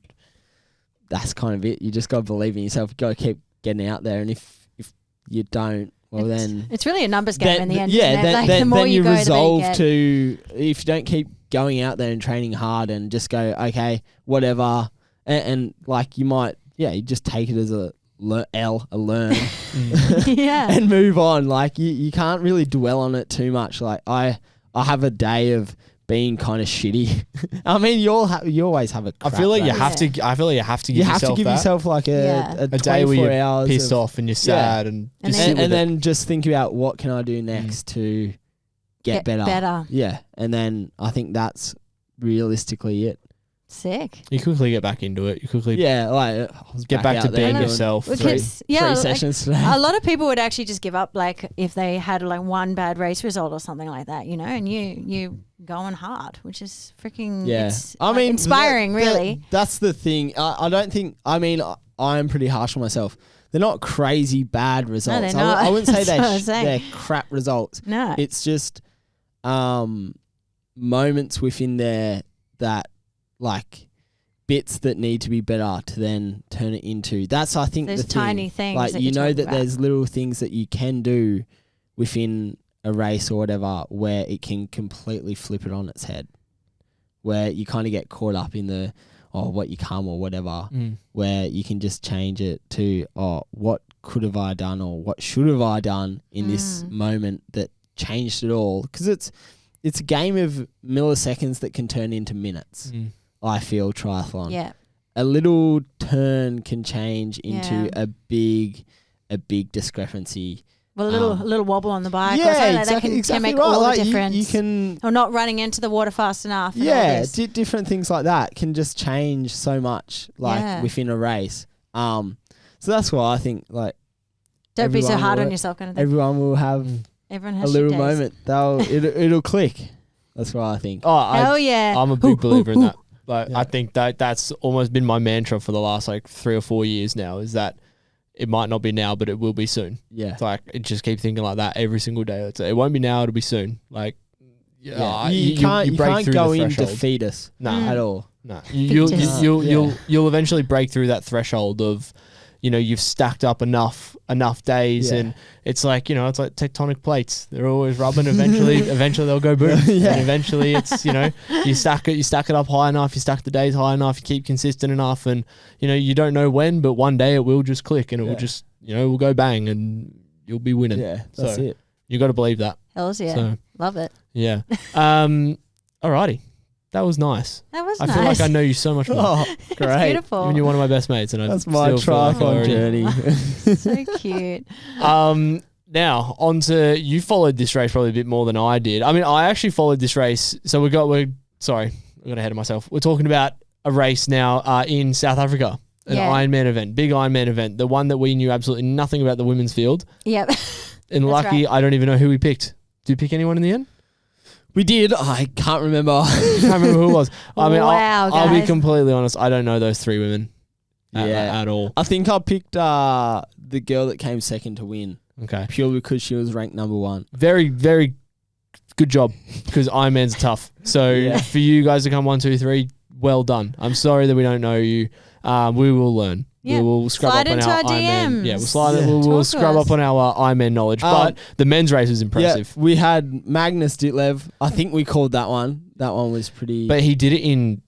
[SPEAKER 3] that's kind of it. You just got to believe in yourself. You got to keep getting out there, and if you don't, well, then
[SPEAKER 2] it's really a numbers game in the end.
[SPEAKER 3] Yeah,
[SPEAKER 2] isn't it? The more
[SPEAKER 3] then
[SPEAKER 2] you go,
[SPEAKER 3] resolve
[SPEAKER 2] the better
[SPEAKER 3] to, if you don't keep going out there and training hard and just go, okay, whatever, and like you might, you just take it as a learn,
[SPEAKER 2] yeah,
[SPEAKER 3] and move on. Like you can't really dwell on it too much. Like I have a day of being kind of shitty. I mean, you always have a crap
[SPEAKER 1] I feel like
[SPEAKER 3] day.
[SPEAKER 1] you have to. I feel like you have to give yourself that.
[SPEAKER 3] yourself like a
[SPEAKER 1] day where you're
[SPEAKER 3] hours
[SPEAKER 1] pissed off and you're sad and just sit with
[SPEAKER 3] and
[SPEAKER 1] it.
[SPEAKER 3] then just think about what can I do next to get better. Yeah, and then I think that's realistically it.
[SPEAKER 2] Sick.
[SPEAKER 1] You quickly get back into it. You quickly get back to being yourself.
[SPEAKER 3] Three sessions today.
[SPEAKER 2] A lot of people would actually just give up, like if they had like one bad race result or something like that, you know. And you going hard, which is freaking inspiring, really.
[SPEAKER 3] That's the thing. I don't think. I mean, I'm pretty harsh on myself. They're not crazy bad results.
[SPEAKER 2] No, they're not.
[SPEAKER 3] I wouldn't say they're crap results.
[SPEAKER 2] No,
[SPEAKER 3] it's just moments within there that, like, bits that need to be better to then turn it into. That's, I think,
[SPEAKER 2] there's
[SPEAKER 3] the thing.
[SPEAKER 2] Tiny things.
[SPEAKER 3] Like,
[SPEAKER 2] that
[SPEAKER 3] you know that
[SPEAKER 2] about.
[SPEAKER 3] there's little things that you can do within a race or whatever where it can completely flip it on its head. Where you kind of get caught up in the, what you come or whatever, where you can just change it to, what could have I done or what should have I done in this moment that changed it all. Because it's a game of milliseconds that can turn into minutes. I feel triathlon.
[SPEAKER 2] Yeah.
[SPEAKER 3] A little turn can change into a big discrepancy.
[SPEAKER 2] Well, a little wobble on the bike.
[SPEAKER 3] Yeah,
[SPEAKER 2] or something
[SPEAKER 3] exactly,
[SPEAKER 2] that can make
[SPEAKER 3] right.
[SPEAKER 2] all
[SPEAKER 3] Like
[SPEAKER 2] the difference.
[SPEAKER 3] You can,
[SPEAKER 2] or not running into the water fast enough. And
[SPEAKER 3] yeah,
[SPEAKER 2] all this.
[SPEAKER 3] different things like that can just change so much, like within a race. So that's why I think, like,
[SPEAKER 2] don't be so hard on yourself, kind of thing.
[SPEAKER 3] Everyone will have
[SPEAKER 2] Everyone
[SPEAKER 3] a
[SPEAKER 2] has
[SPEAKER 3] little
[SPEAKER 2] shit days.
[SPEAKER 3] moment. It'll click. That's what I think.
[SPEAKER 2] Hell yeah!
[SPEAKER 1] I'm a big believer in that. Like, I think that's almost been my mantra for the last 3 or 4 years now, is that it might not be now, but it will be soon.
[SPEAKER 3] Yeah.
[SPEAKER 1] It's like, just keep thinking like that every single day. It won't be now, it'll be soon. Like,
[SPEAKER 3] you can't go in defeat us at all.
[SPEAKER 1] No. You'll eventually break through that threshold of, you know, you've stacked up enough days, and it's like, you know, it's like tectonic plates. They're always rubbing. Eventually they'll go boom. And eventually it's, you know, you stack it up high enough, you stack the days high enough, you keep consistent enough, and, you know, you don't know when, but one day it will just click and it will just, you know, will go bang and you'll be winning.
[SPEAKER 3] Yeah, that's it.
[SPEAKER 1] You got to believe that.
[SPEAKER 2] Hells yeah.
[SPEAKER 1] So,
[SPEAKER 2] love it.
[SPEAKER 1] Yeah. Alrighty. That was nice.
[SPEAKER 2] That was
[SPEAKER 1] I
[SPEAKER 2] nice.
[SPEAKER 1] feel like I know you so much more.
[SPEAKER 3] Oh, great.
[SPEAKER 2] It's beautiful.
[SPEAKER 1] Even you're one of my best mates, and
[SPEAKER 3] that's my triathlon journey.
[SPEAKER 2] So cute.
[SPEAKER 1] Now on to, you followed this race probably a bit more than I did. I mean, I actually followed this race. So I got ahead of myself. We're talking about a race now in South Africa, an Ironman event, big Ironman event, the one that we knew absolutely nothing about the women's field.
[SPEAKER 2] Yep.
[SPEAKER 1] And lucky, right. I don't even know who we picked. Did you pick anyone in the end?
[SPEAKER 3] We did. I can't remember.
[SPEAKER 1] I can't remember who it was. I mean,
[SPEAKER 2] wow,
[SPEAKER 1] I'll be completely honest. I don't know those three women at all.
[SPEAKER 3] I think I picked the girl that came second to win.
[SPEAKER 1] Okay.
[SPEAKER 3] Purely because she was ranked number 1.
[SPEAKER 1] Very, very good job, because Ironman's tough. So for you guys to come 1, 2, 3, well done. I'm sorry that we don't know you. We will learn. Yeah. We will scrub up on our Ironman. Yeah, we'll scrub up on our Ironman knowledge. But the men's race was impressive.
[SPEAKER 3] Yeah, we had Magnus Ditlev. I think we called that one. That one was pretty.
[SPEAKER 1] But he did it in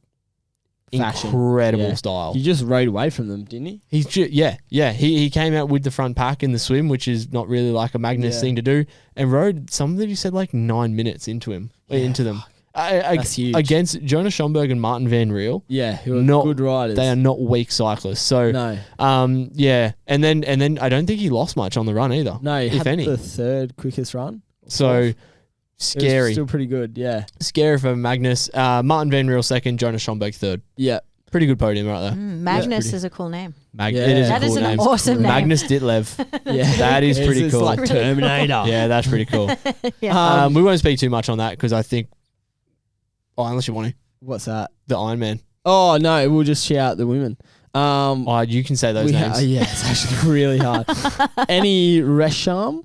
[SPEAKER 3] fashion.
[SPEAKER 1] Incredible style.
[SPEAKER 3] He just rode away from them, didn't he?
[SPEAKER 1] He came out with the front pack in the swim, which is not really like a Magnus thing to do, and rode some of them. You said like 9 minutes into them.
[SPEAKER 3] That's huge.
[SPEAKER 1] Against Jonas Schomburg and Martin Van Riel.
[SPEAKER 3] Yeah, who are
[SPEAKER 1] Not
[SPEAKER 3] good riders.
[SPEAKER 1] They are not weak cyclists. So
[SPEAKER 3] No.
[SPEAKER 1] yeah, and then I don't think he lost much on the run either.
[SPEAKER 3] No, he
[SPEAKER 1] if
[SPEAKER 3] had
[SPEAKER 1] any.
[SPEAKER 3] the third quickest run.
[SPEAKER 1] So
[SPEAKER 3] It
[SPEAKER 1] scary,
[SPEAKER 3] was still pretty good, yeah.
[SPEAKER 1] scary for Magnus. Martin Van Riel second, Jonas Schomburg third.
[SPEAKER 3] Yeah.
[SPEAKER 1] Pretty good podium right there.
[SPEAKER 2] Magnus
[SPEAKER 1] pretty-
[SPEAKER 2] is a cool name.
[SPEAKER 3] Yeah.
[SPEAKER 1] It is
[SPEAKER 2] That
[SPEAKER 1] a
[SPEAKER 2] is
[SPEAKER 1] cool
[SPEAKER 2] an
[SPEAKER 1] name.
[SPEAKER 2] awesome name.
[SPEAKER 1] Magnus Ditlev.
[SPEAKER 3] Yeah.
[SPEAKER 1] That is pretty
[SPEAKER 3] It's
[SPEAKER 1] cool.
[SPEAKER 3] like Terminator.
[SPEAKER 1] Yeah, that's pretty cool.
[SPEAKER 2] Yeah.
[SPEAKER 1] We won't speak too much on that because I think. Oh, unless you want to,
[SPEAKER 3] What's that?
[SPEAKER 1] the Ironman.
[SPEAKER 3] Oh, no, we'll just shout out the women.
[SPEAKER 1] Oh, you can say those names.
[SPEAKER 3] Yeah, it's actually really hard. Annie Resham.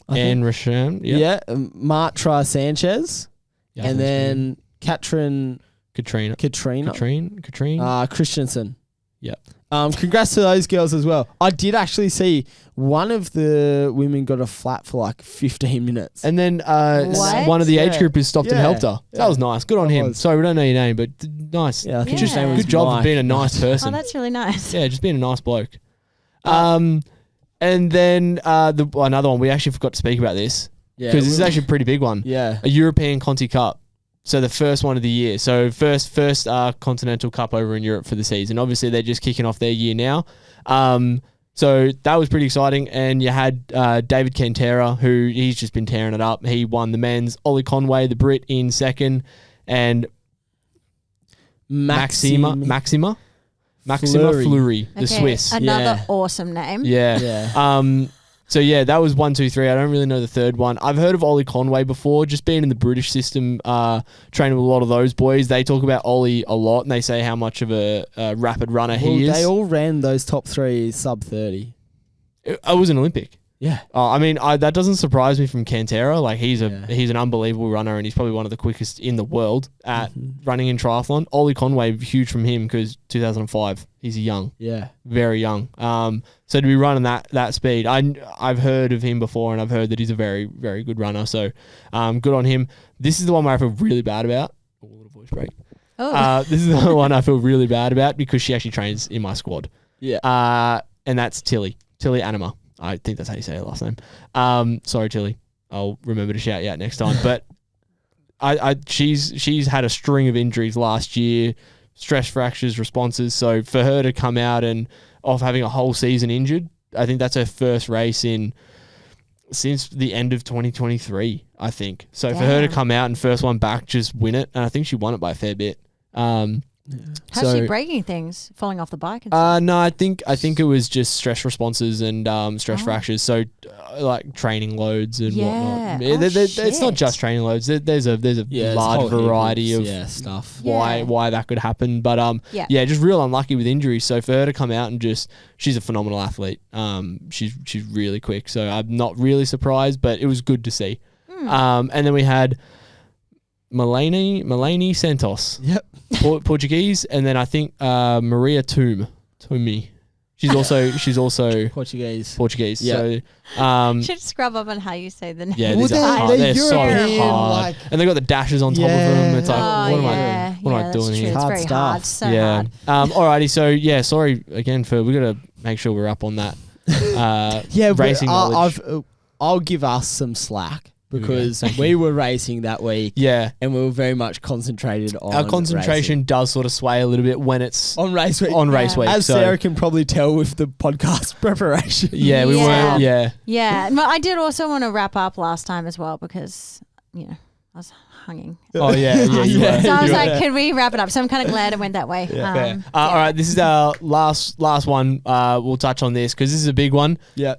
[SPEAKER 1] Anne Rasham.
[SPEAKER 3] Yeah. Martra Sanchez.
[SPEAKER 1] Yeah,
[SPEAKER 3] and then
[SPEAKER 1] Katrina.
[SPEAKER 3] Katrina. Christensen.
[SPEAKER 1] Yep.
[SPEAKER 3] Congrats to those girls as well. I did actually see one of the women got a flat for like 15 minutes.
[SPEAKER 1] And then
[SPEAKER 2] What?
[SPEAKER 1] one of the age
[SPEAKER 3] Yeah.
[SPEAKER 1] groupers stopped and
[SPEAKER 3] Yeah.
[SPEAKER 1] helped her. That
[SPEAKER 3] Yeah.
[SPEAKER 1] was nice. Good on
[SPEAKER 3] That
[SPEAKER 1] him.
[SPEAKER 3] was.
[SPEAKER 1] Sorry, we don't know your name, but nice.
[SPEAKER 3] Yeah, I think
[SPEAKER 2] Yeah.
[SPEAKER 3] his name was
[SPEAKER 1] Good job
[SPEAKER 3] Mike.
[SPEAKER 1] of being a nice
[SPEAKER 2] Oh,
[SPEAKER 1] person.
[SPEAKER 2] that's really nice.
[SPEAKER 1] Yeah, just being a nice bloke. And then another one, we actually forgot to speak about this
[SPEAKER 3] Yeah,
[SPEAKER 1] because this is actually a pretty big one.
[SPEAKER 3] Yeah.
[SPEAKER 1] A European Conti Cup. So the first one of the year. So first Continental Cup over in Europe for the season. Obviously, they're just kicking off their year now. So that was pretty exciting. And you had David Cantera, who he's just been tearing it up. He won the men's. Ollie Conway, the Brit, in second. And Maxima Fleury, the Swiss.
[SPEAKER 2] Another
[SPEAKER 3] Yeah.
[SPEAKER 2] awesome name.
[SPEAKER 1] Yeah.
[SPEAKER 3] Yeah.
[SPEAKER 1] So yeah, that was 1, 2, 3. I don't really know the third one. I've heard of Ollie Conway before, just being in the British system, training with a lot of those boys. They talk about Ollie a lot, and they say how much of a rapid runner he is.
[SPEAKER 3] They all ran those top three sub 30.
[SPEAKER 1] It was an Olympic.
[SPEAKER 3] Yeah.
[SPEAKER 1] I mean, that doesn't surprise me from Cantera. Like he's
[SPEAKER 3] Yeah.
[SPEAKER 1] he's an unbelievable runner, and he's probably one of the quickest in the world at running in triathlon. Ollie Conway, huge from him because 2005. He's young,
[SPEAKER 3] Yeah.
[SPEAKER 1] very young. So to be running that speed, I've heard of him before, and I've heard that he's a very, very good runner. So, good on him. This is the one where I feel really bad about. Oh, a little voice break.
[SPEAKER 2] Oh.
[SPEAKER 1] This is the one I feel really bad about because she actually trains in my squad.
[SPEAKER 3] Yeah.
[SPEAKER 1] And that's Tilly Anima. I think that's how you say her last name. Sorry, Tilly. I'll remember to shout you out next time. But she's had a string of injuries last year, stress fractures, responses. So for her to come out and off having a whole season injured, I think that's her first race since the end of 2023, I think. So for her to
[SPEAKER 2] Damn.
[SPEAKER 1] come out and first one back, just win it. And I think she won it by a fair bit.
[SPEAKER 2] How's she breaking things? Falling off the bike? And stuff?
[SPEAKER 1] No, I think it was just stress responses and stress fractures. So like training loads and
[SPEAKER 2] Yeah.
[SPEAKER 1] whatnot.
[SPEAKER 2] Oh,
[SPEAKER 1] It's not
[SPEAKER 2] shit.
[SPEAKER 1] just training loads. There's a large variety of
[SPEAKER 3] stuff.
[SPEAKER 1] why that could happen. But
[SPEAKER 2] Yeah.
[SPEAKER 1] just real unlucky with injuries. So for her to come out and she's a phenomenal athlete. She's really quick. So I'm not really surprised, but it was good to see. And then we had Melanie Santos.
[SPEAKER 3] Yep.
[SPEAKER 1] Portuguese, and then I think Maria Toumi. She's also
[SPEAKER 3] Portuguese.
[SPEAKER 1] Yeah. So
[SPEAKER 2] Should scrub up on how you say the name.
[SPEAKER 1] yeah,
[SPEAKER 3] Well,
[SPEAKER 1] these are hard.
[SPEAKER 3] they're
[SPEAKER 1] They're so
[SPEAKER 3] European,
[SPEAKER 1] hard,
[SPEAKER 3] like-
[SPEAKER 1] and they got the dashes on top of
[SPEAKER 3] Yeah.
[SPEAKER 1] them. It's like,
[SPEAKER 2] Oh,
[SPEAKER 1] what
[SPEAKER 2] yeah.
[SPEAKER 1] am I
[SPEAKER 2] that's
[SPEAKER 1] doing
[SPEAKER 2] true.
[SPEAKER 1] here?
[SPEAKER 2] It's
[SPEAKER 3] Hard
[SPEAKER 2] very
[SPEAKER 3] stuff.
[SPEAKER 2] hard. So
[SPEAKER 1] Yeah.
[SPEAKER 2] hard.
[SPEAKER 1] Alrighty. So yeah, sorry again we got to make sure we're up on that.
[SPEAKER 3] Yeah,
[SPEAKER 1] racing knowledge.
[SPEAKER 3] I'll give us some slack because
[SPEAKER 1] thank
[SPEAKER 3] we were racing that week
[SPEAKER 1] Yeah.
[SPEAKER 3] and we were very much concentrated on
[SPEAKER 1] Our concentration does sort of sway a little bit when it's
[SPEAKER 3] on race week.
[SPEAKER 1] on race
[SPEAKER 2] Yeah.
[SPEAKER 1] week.
[SPEAKER 3] As
[SPEAKER 1] so,
[SPEAKER 3] Sarah can probably tell with the podcast preparation.
[SPEAKER 1] yeah, we
[SPEAKER 2] Yeah.
[SPEAKER 1] weren't. Yeah.
[SPEAKER 2] Yeah. But I did also want to wrap up last time as well because, I was hanging.
[SPEAKER 1] Oh yeah. Yeah. You
[SPEAKER 3] Yeah.
[SPEAKER 1] were.
[SPEAKER 2] So I was
[SPEAKER 1] You were.
[SPEAKER 2] like, can we wrap it up? So I'm kind of glad it went that way.
[SPEAKER 1] Fair. All right, this is our last one. We'll touch on this because this is a big one.
[SPEAKER 3] Yeah.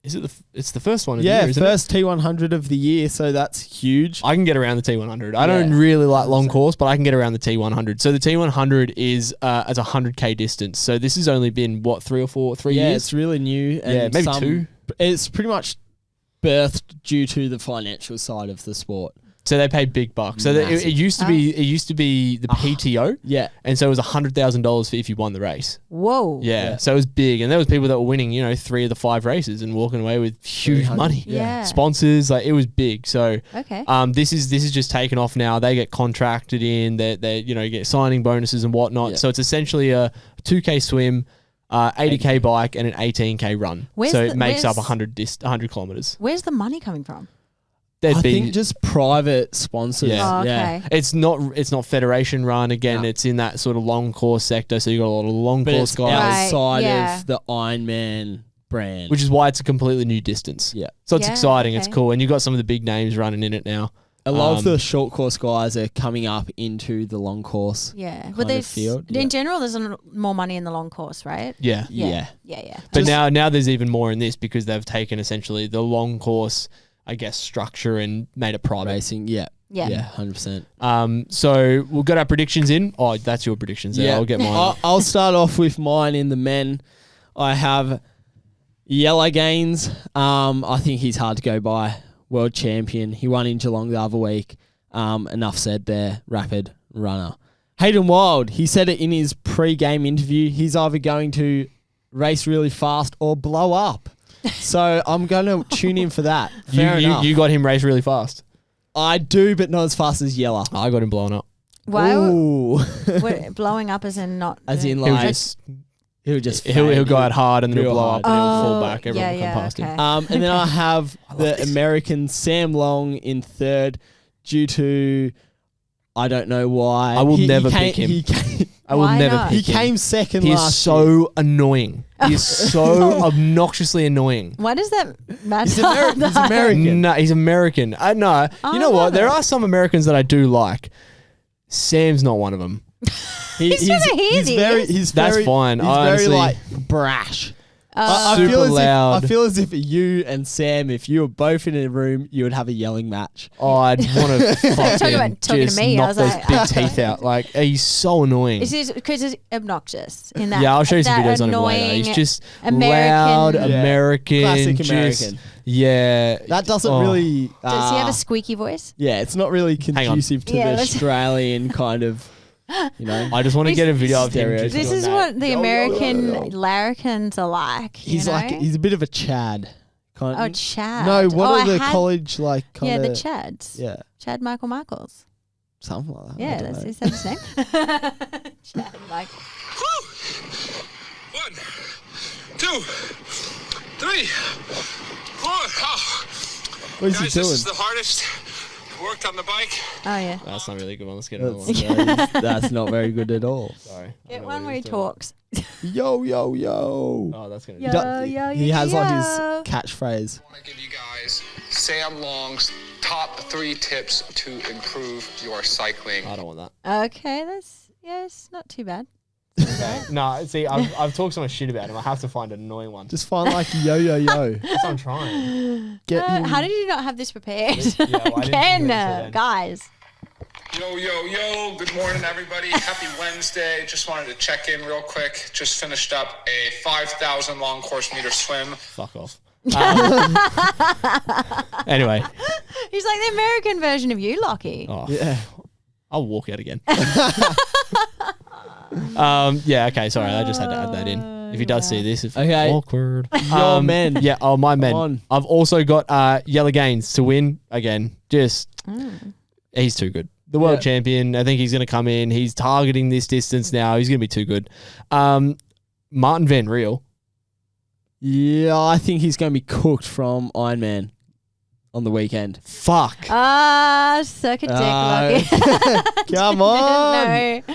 [SPEAKER 1] It's the first one of
[SPEAKER 3] Yeah,
[SPEAKER 1] the year, isn't
[SPEAKER 3] first T100 of the year, so that's huge.
[SPEAKER 1] it? I can get around the T100. I don't really like long course, but I can get around the T100. So the T100 is as a 100k distance. So this has only been what 3
[SPEAKER 3] Yeah,
[SPEAKER 1] years?
[SPEAKER 3] it's really new. And
[SPEAKER 1] Yeah, maybe 2.
[SPEAKER 3] It's pretty much birthed due to the financial side of the sport.
[SPEAKER 1] So they pay big bucks. So it used to be the PTO,
[SPEAKER 3] Yeah.
[SPEAKER 1] and so it was $100,000 if you won the race.
[SPEAKER 2] Whoa.
[SPEAKER 1] Yeah, so it was big, and there was people that were winning, 3 of the 5 races and walking away with huge
[SPEAKER 3] 300.
[SPEAKER 1] money.
[SPEAKER 2] Yeah.
[SPEAKER 1] Sponsors, like it was big. So
[SPEAKER 2] Okay.
[SPEAKER 1] this is just taken off now. They get contracted in. They get signing bonuses and whatnot.
[SPEAKER 3] Yeah.
[SPEAKER 1] So it's essentially a 2K swim, 80K bike, and an 18K run.
[SPEAKER 2] Where's
[SPEAKER 1] so
[SPEAKER 2] the-
[SPEAKER 1] it makes up
[SPEAKER 2] where's-
[SPEAKER 1] 100 kilometers.
[SPEAKER 2] Where's the money coming from?
[SPEAKER 1] there'd
[SPEAKER 3] I
[SPEAKER 1] be
[SPEAKER 3] think just private sponsors.
[SPEAKER 1] Yeah.
[SPEAKER 2] Oh,
[SPEAKER 3] Yeah.
[SPEAKER 2] okay.
[SPEAKER 1] it's not federation run again.
[SPEAKER 3] No.
[SPEAKER 1] It's in that sort of long course sector. So you got a lot of long
[SPEAKER 3] But
[SPEAKER 1] course
[SPEAKER 3] it's
[SPEAKER 1] guys,
[SPEAKER 2] Right,
[SPEAKER 3] outside
[SPEAKER 2] yeah.
[SPEAKER 3] of the Ironman brand.
[SPEAKER 1] which is why it's a completely new distance.
[SPEAKER 3] Yeah.
[SPEAKER 1] So it's
[SPEAKER 2] Yeah,
[SPEAKER 1] exciting. It's
[SPEAKER 2] okay.
[SPEAKER 1] cool, and you've got some of the big names running in it now.
[SPEAKER 3] a lot of
[SPEAKER 1] um,
[SPEAKER 3] the short course guys are coming up into the long course.
[SPEAKER 2] Yeah.
[SPEAKER 3] kind
[SPEAKER 2] But
[SPEAKER 3] of
[SPEAKER 2] there's
[SPEAKER 3] field, yeah.
[SPEAKER 2] in general, there's more money in the long course, right?
[SPEAKER 1] Yeah.
[SPEAKER 3] Yeah.
[SPEAKER 2] Yeah.
[SPEAKER 1] But
[SPEAKER 3] Just-
[SPEAKER 1] now there's even more in this because they've taken essentially the long course, I guess, structure and made it private.
[SPEAKER 3] Racing. Yeah.
[SPEAKER 2] Yeah.
[SPEAKER 3] Yeah. 100%.
[SPEAKER 1] So we've got our predictions in. Oh, that's your predictions there.
[SPEAKER 3] Yeah.
[SPEAKER 1] I'll get mine.
[SPEAKER 3] I'll start off with mine in the men. I have Yellow Gaines. I think he's hard to go by. World champion. He won in Geelong the other week. Enough said there. Rapid runner. Hayden Wild. He said it in his pre-game interview. He's either going to race really fast or blow up. So I'm going to tune in for that. Fair enough.
[SPEAKER 1] You got him race really fast.
[SPEAKER 3] I do, but not as fast as Yella.
[SPEAKER 1] I got him blowing up.
[SPEAKER 2] Why?
[SPEAKER 3] Ooh.
[SPEAKER 2] What, blowing up as in not.
[SPEAKER 3] As in
[SPEAKER 1] He'll
[SPEAKER 3] like
[SPEAKER 1] just
[SPEAKER 3] he'll just
[SPEAKER 1] he'll go out hard and then he'll
[SPEAKER 3] real
[SPEAKER 1] blow
[SPEAKER 3] hard.
[SPEAKER 1] up and he'll fall
[SPEAKER 2] Oh,
[SPEAKER 1] back. Everyone will come past him.
[SPEAKER 3] And then I have the American Sam Long in third due to I don't know why.
[SPEAKER 1] I will never pick him. I will
[SPEAKER 2] Why
[SPEAKER 1] never
[SPEAKER 2] not?
[SPEAKER 1] pick
[SPEAKER 3] He
[SPEAKER 1] him.
[SPEAKER 3] came second
[SPEAKER 1] He is
[SPEAKER 3] last year.
[SPEAKER 1] so annoying. He is so obnoxiously annoying.
[SPEAKER 2] Why does that matter?
[SPEAKER 3] He's American.
[SPEAKER 1] No, he's American. I know.
[SPEAKER 2] Oh,
[SPEAKER 1] You know
[SPEAKER 2] I
[SPEAKER 1] what?
[SPEAKER 2] love
[SPEAKER 1] There
[SPEAKER 2] it.
[SPEAKER 1] are some Americans that I do like. Sam's not one of them.
[SPEAKER 2] He's trying to hear this.
[SPEAKER 3] He's
[SPEAKER 1] That's
[SPEAKER 3] very,
[SPEAKER 1] fine.
[SPEAKER 3] He's
[SPEAKER 1] Honestly.
[SPEAKER 3] very like brash.
[SPEAKER 2] Oh.
[SPEAKER 3] I
[SPEAKER 1] Super
[SPEAKER 3] feel as
[SPEAKER 1] loud.
[SPEAKER 3] I feel as if you and Sam, if you were both in a room, you would have a yelling match.
[SPEAKER 1] Oh, I'd want to fucking
[SPEAKER 2] about talking to
[SPEAKER 1] just
[SPEAKER 2] me, I
[SPEAKER 1] knock
[SPEAKER 2] was
[SPEAKER 1] those
[SPEAKER 2] like,
[SPEAKER 1] big
[SPEAKER 2] okay.
[SPEAKER 1] teeth out. Like, he's so annoying.
[SPEAKER 2] Is this because it's obnoxious in that?
[SPEAKER 1] Yeah, I'll show you some
[SPEAKER 2] that
[SPEAKER 1] videos on him later.
[SPEAKER 2] annoying
[SPEAKER 1] He's just
[SPEAKER 2] American-
[SPEAKER 1] loud,
[SPEAKER 2] Yeah.
[SPEAKER 1] American.
[SPEAKER 3] Classic
[SPEAKER 1] just-
[SPEAKER 3] American.
[SPEAKER 1] Yeah.
[SPEAKER 3] That doesn't
[SPEAKER 1] Oh.
[SPEAKER 3] really.
[SPEAKER 2] Does he have a squeaky voice?
[SPEAKER 3] Yeah, it's not really
[SPEAKER 1] on.
[SPEAKER 3] conducive to
[SPEAKER 2] Yeah,
[SPEAKER 3] the
[SPEAKER 2] let's-
[SPEAKER 3] Australian kind of, you know.
[SPEAKER 1] I just want to get a video of him.
[SPEAKER 3] Stereotype.
[SPEAKER 1] Just
[SPEAKER 2] This
[SPEAKER 1] doing
[SPEAKER 2] is
[SPEAKER 1] that.
[SPEAKER 2] what the
[SPEAKER 3] Yo, yo,
[SPEAKER 2] American
[SPEAKER 3] yo, yo.
[SPEAKER 2] larrikins are like. you
[SPEAKER 3] He's
[SPEAKER 2] know?
[SPEAKER 3] like he's a bit of a Chad. Kind
[SPEAKER 2] Oh, Chad.
[SPEAKER 3] No, what
[SPEAKER 2] Oh,
[SPEAKER 3] are
[SPEAKER 2] I
[SPEAKER 3] the
[SPEAKER 2] had-
[SPEAKER 3] college like kind
[SPEAKER 2] Yeah,
[SPEAKER 3] of
[SPEAKER 2] the Chads.
[SPEAKER 3] Yeah,
[SPEAKER 2] Chad Michael Michaels.
[SPEAKER 3] something like that. I
[SPEAKER 2] Yeah,
[SPEAKER 3] don't
[SPEAKER 2] that's
[SPEAKER 3] know.
[SPEAKER 2] is that his name? Chad Michael.
[SPEAKER 4] 1, 2, 3, 4. Oh.
[SPEAKER 3] What is he
[SPEAKER 4] Guys,
[SPEAKER 3] doing?
[SPEAKER 4] this is the hardest. Worked on the bike.
[SPEAKER 2] Oh yeah.
[SPEAKER 1] That's not really a good one. Let's get another one.
[SPEAKER 3] That's not very good at all.
[SPEAKER 1] Sorry. I
[SPEAKER 2] Get
[SPEAKER 1] don't know
[SPEAKER 2] one
[SPEAKER 1] what
[SPEAKER 2] where he
[SPEAKER 1] he's doing.
[SPEAKER 2] talks.
[SPEAKER 3] Yo, yo, yo.
[SPEAKER 1] Oh, that's gonna.
[SPEAKER 2] Yo.
[SPEAKER 3] He has like his
[SPEAKER 2] yo.
[SPEAKER 3] catchphrase.
[SPEAKER 4] I want to give you guys Sam Long's top 3 tips to improve your cycling.
[SPEAKER 1] I don't want that.
[SPEAKER 2] Okay, that's it's not too bad.
[SPEAKER 1] No, see, I've talked so much shit about him. I have to find an annoying one.
[SPEAKER 3] Just find like yo, yo, yo.
[SPEAKER 1] That's what I'm trying.
[SPEAKER 3] Get him.
[SPEAKER 2] How did you not have this prepared?
[SPEAKER 1] Yeah, well, I didn't
[SPEAKER 2] Again,
[SPEAKER 1] prepare it, so then.
[SPEAKER 2] guys.
[SPEAKER 4] Yo, yo, yo. Good morning, everybody. Happy Wednesday. Just wanted to check in real quick. Just finished up a 5,000 long course meter swim.
[SPEAKER 1] Fuck off. Anyway,
[SPEAKER 2] He's like the American version of you, Lockie.
[SPEAKER 1] oh,
[SPEAKER 3] Yeah.
[SPEAKER 1] I'll walk out again. Yeah. Okay. Sorry, I just had to add that in. If he does see this, it's
[SPEAKER 3] Okay.
[SPEAKER 1] awkward.
[SPEAKER 3] Your men.
[SPEAKER 1] Yeah. Oh, my men.
[SPEAKER 3] on.
[SPEAKER 1] I've also got Yellow Gaines to win again. Just he's too good. The world
[SPEAKER 3] Yeah.
[SPEAKER 1] champion. I think he's going to come in. He's targeting this distance now. He's going to be too good. Martin Van Riel.
[SPEAKER 3] Yeah, I think he's going to be cooked from Iron Man on the weekend.
[SPEAKER 1] Fuck.
[SPEAKER 2] Suck a dick, Lockie.
[SPEAKER 3] Come on.
[SPEAKER 2] No.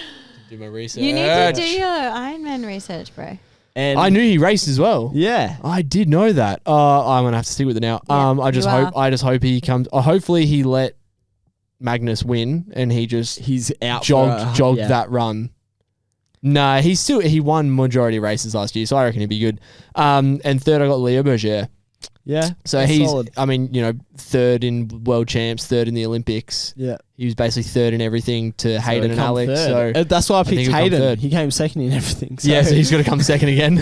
[SPEAKER 1] Do my research.
[SPEAKER 2] You need to do your Iron Man research, bro.
[SPEAKER 3] And
[SPEAKER 1] I knew he raced as well.
[SPEAKER 3] Yeah.
[SPEAKER 1] I did know that. I'm gonna have to stick with it now.
[SPEAKER 2] Yeah,
[SPEAKER 1] I just
[SPEAKER 2] you
[SPEAKER 1] hope.
[SPEAKER 2] are.
[SPEAKER 1] I just hope he comes. Hopefully he let Magnus win and he just
[SPEAKER 3] He's out
[SPEAKER 1] jogged that run. Nah, he won majority of races last year, so I reckon he'd be good. And third, I got Leo Berger.
[SPEAKER 3] Yeah.
[SPEAKER 1] So
[SPEAKER 3] that's
[SPEAKER 1] he's,
[SPEAKER 3] solid.
[SPEAKER 1] I mean, third in world champs, third in the Olympics.
[SPEAKER 3] Yeah.
[SPEAKER 1] He was basically third in everything to Hayden and
[SPEAKER 3] come
[SPEAKER 1] Alex.
[SPEAKER 3] third.
[SPEAKER 1] So
[SPEAKER 3] That's why I
[SPEAKER 1] think
[SPEAKER 3] picked
[SPEAKER 1] he'll come
[SPEAKER 3] Hayden.
[SPEAKER 1] third.
[SPEAKER 3] He came second in everything. So.
[SPEAKER 1] yeah, so he's got to come second again.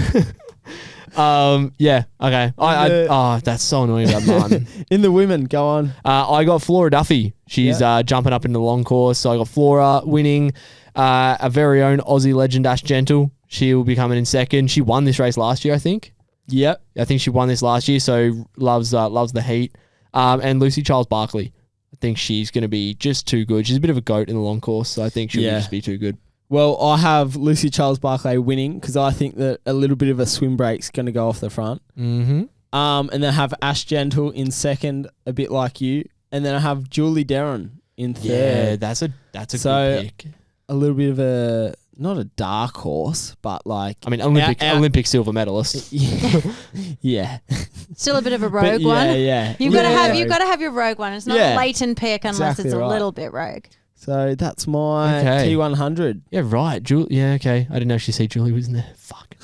[SPEAKER 1] Yeah, okay. That's so annoying about Martin.
[SPEAKER 3] In the women, go on.
[SPEAKER 1] I got Flora Duffy. She's jumping up into the long course. So I got Flora winning. A very own Aussie legend, Ash Gentle. She will be coming in second. She won this race last year, I think.
[SPEAKER 3] Yep.
[SPEAKER 1] I think she won this last year, so loves the heat. And Lucy Charles Barkley. I think she's going to be just too good. She's a bit of a goat in the long course, so I think she'll just be too good.
[SPEAKER 3] Well, I have Lucy Charles Barclay winning because I think that a little bit of a swim break's going to go off the front.
[SPEAKER 1] Mm-hmm.
[SPEAKER 3] And then have Ash Gentle in second, a bit like you. And then I have Julie Derron in third.
[SPEAKER 1] Yeah, that's a
[SPEAKER 3] So-
[SPEAKER 1] good pick.
[SPEAKER 3] A little bit of not a dark horse, but like
[SPEAKER 1] I mean, Olympic silver medalist.
[SPEAKER 3] yeah.
[SPEAKER 2] Still a bit of a
[SPEAKER 3] But
[SPEAKER 2] rogue one.
[SPEAKER 3] Yeah.
[SPEAKER 2] You've got to have your rogue one. It's not
[SPEAKER 3] Yeah.
[SPEAKER 2] a Layton pick unless
[SPEAKER 3] Exactly
[SPEAKER 2] it's a
[SPEAKER 3] right.
[SPEAKER 2] little bit rogue.
[SPEAKER 3] So that's my
[SPEAKER 1] Okay.
[SPEAKER 3] T100.
[SPEAKER 1] Yeah, right. Yeah, okay. I didn't actually see Julie was in there. Fuck.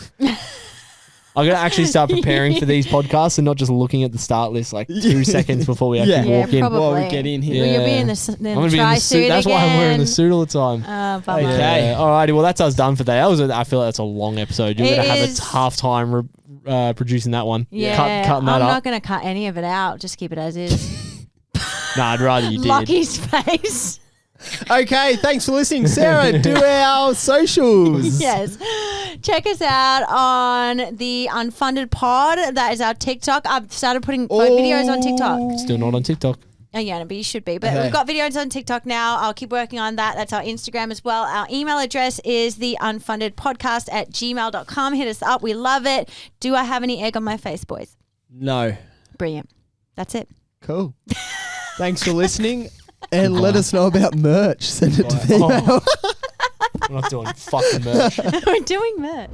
[SPEAKER 1] I'm going to actually start preparing for these podcasts and not just looking at the start list like 2 seconds before we actually
[SPEAKER 2] Yeah,
[SPEAKER 1] walk in.
[SPEAKER 2] probably.
[SPEAKER 3] While we get in here.
[SPEAKER 2] Well, you'll be
[SPEAKER 1] Yeah.
[SPEAKER 2] in the
[SPEAKER 1] I'm gonna be in the
[SPEAKER 2] tri-suit
[SPEAKER 1] suit. That's why I'm wearing the
[SPEAKER 2] again.
[SPEAKER 1] suit all the time.
[SPEAKER 2] Bummer.
[SPEAKER 3] Okay.
[SPEAKER 1] Yeah. Alrighty, well that's us done for today. I feel like that's a long episode. You're
[SPEAKER 2] It
[SPEAKER 1] going to have
[SPEAKER 2] is.
[SPEAKER 1] a half time producing that one.
[SPEAKER 2] Yeah,
[SPEAKER 1] Cutting that
[SPEAKER 2] I'm
[SPEAKER 1] up.
[SPEAKER 2] not going to cut any of it out. Just keep it as is.
[SPEAKER 1] Nah, I'd rather you did.
[SPEAKER 2] Lucky's face.
[SPEAKER 3] Okay, thanks for listening. Sarah, do our socials.
[SPEAKER 2] Yes. Check us out on the Unfunded Pod. That is our TikTok. I've started putting videos on TikTok.
[SPEAKER 1] Still not on TikTok.
[SPEAKER 2] Oh, yeah, but you should be. But
[SPEAKER 3] Okay.
[SPEAKER 2] we've got videos on TikTok now. I'll keep working on that. That's our Instagram as well. Our email address is theunfundedpodcast@gmail.com. Hit us up. We love it. Do I have any egg on my face, boys?
[SPEAKER 3] No.
[SPEAKER 2] Brilliant. That's it.
[SPEAKER 3] Cool. Thanks for listening. And let us know about merch. Send it to me.
[SPEAKER 1] Oh. We're not doing fucking merch.
[SPEAKER 2] We're doing merch.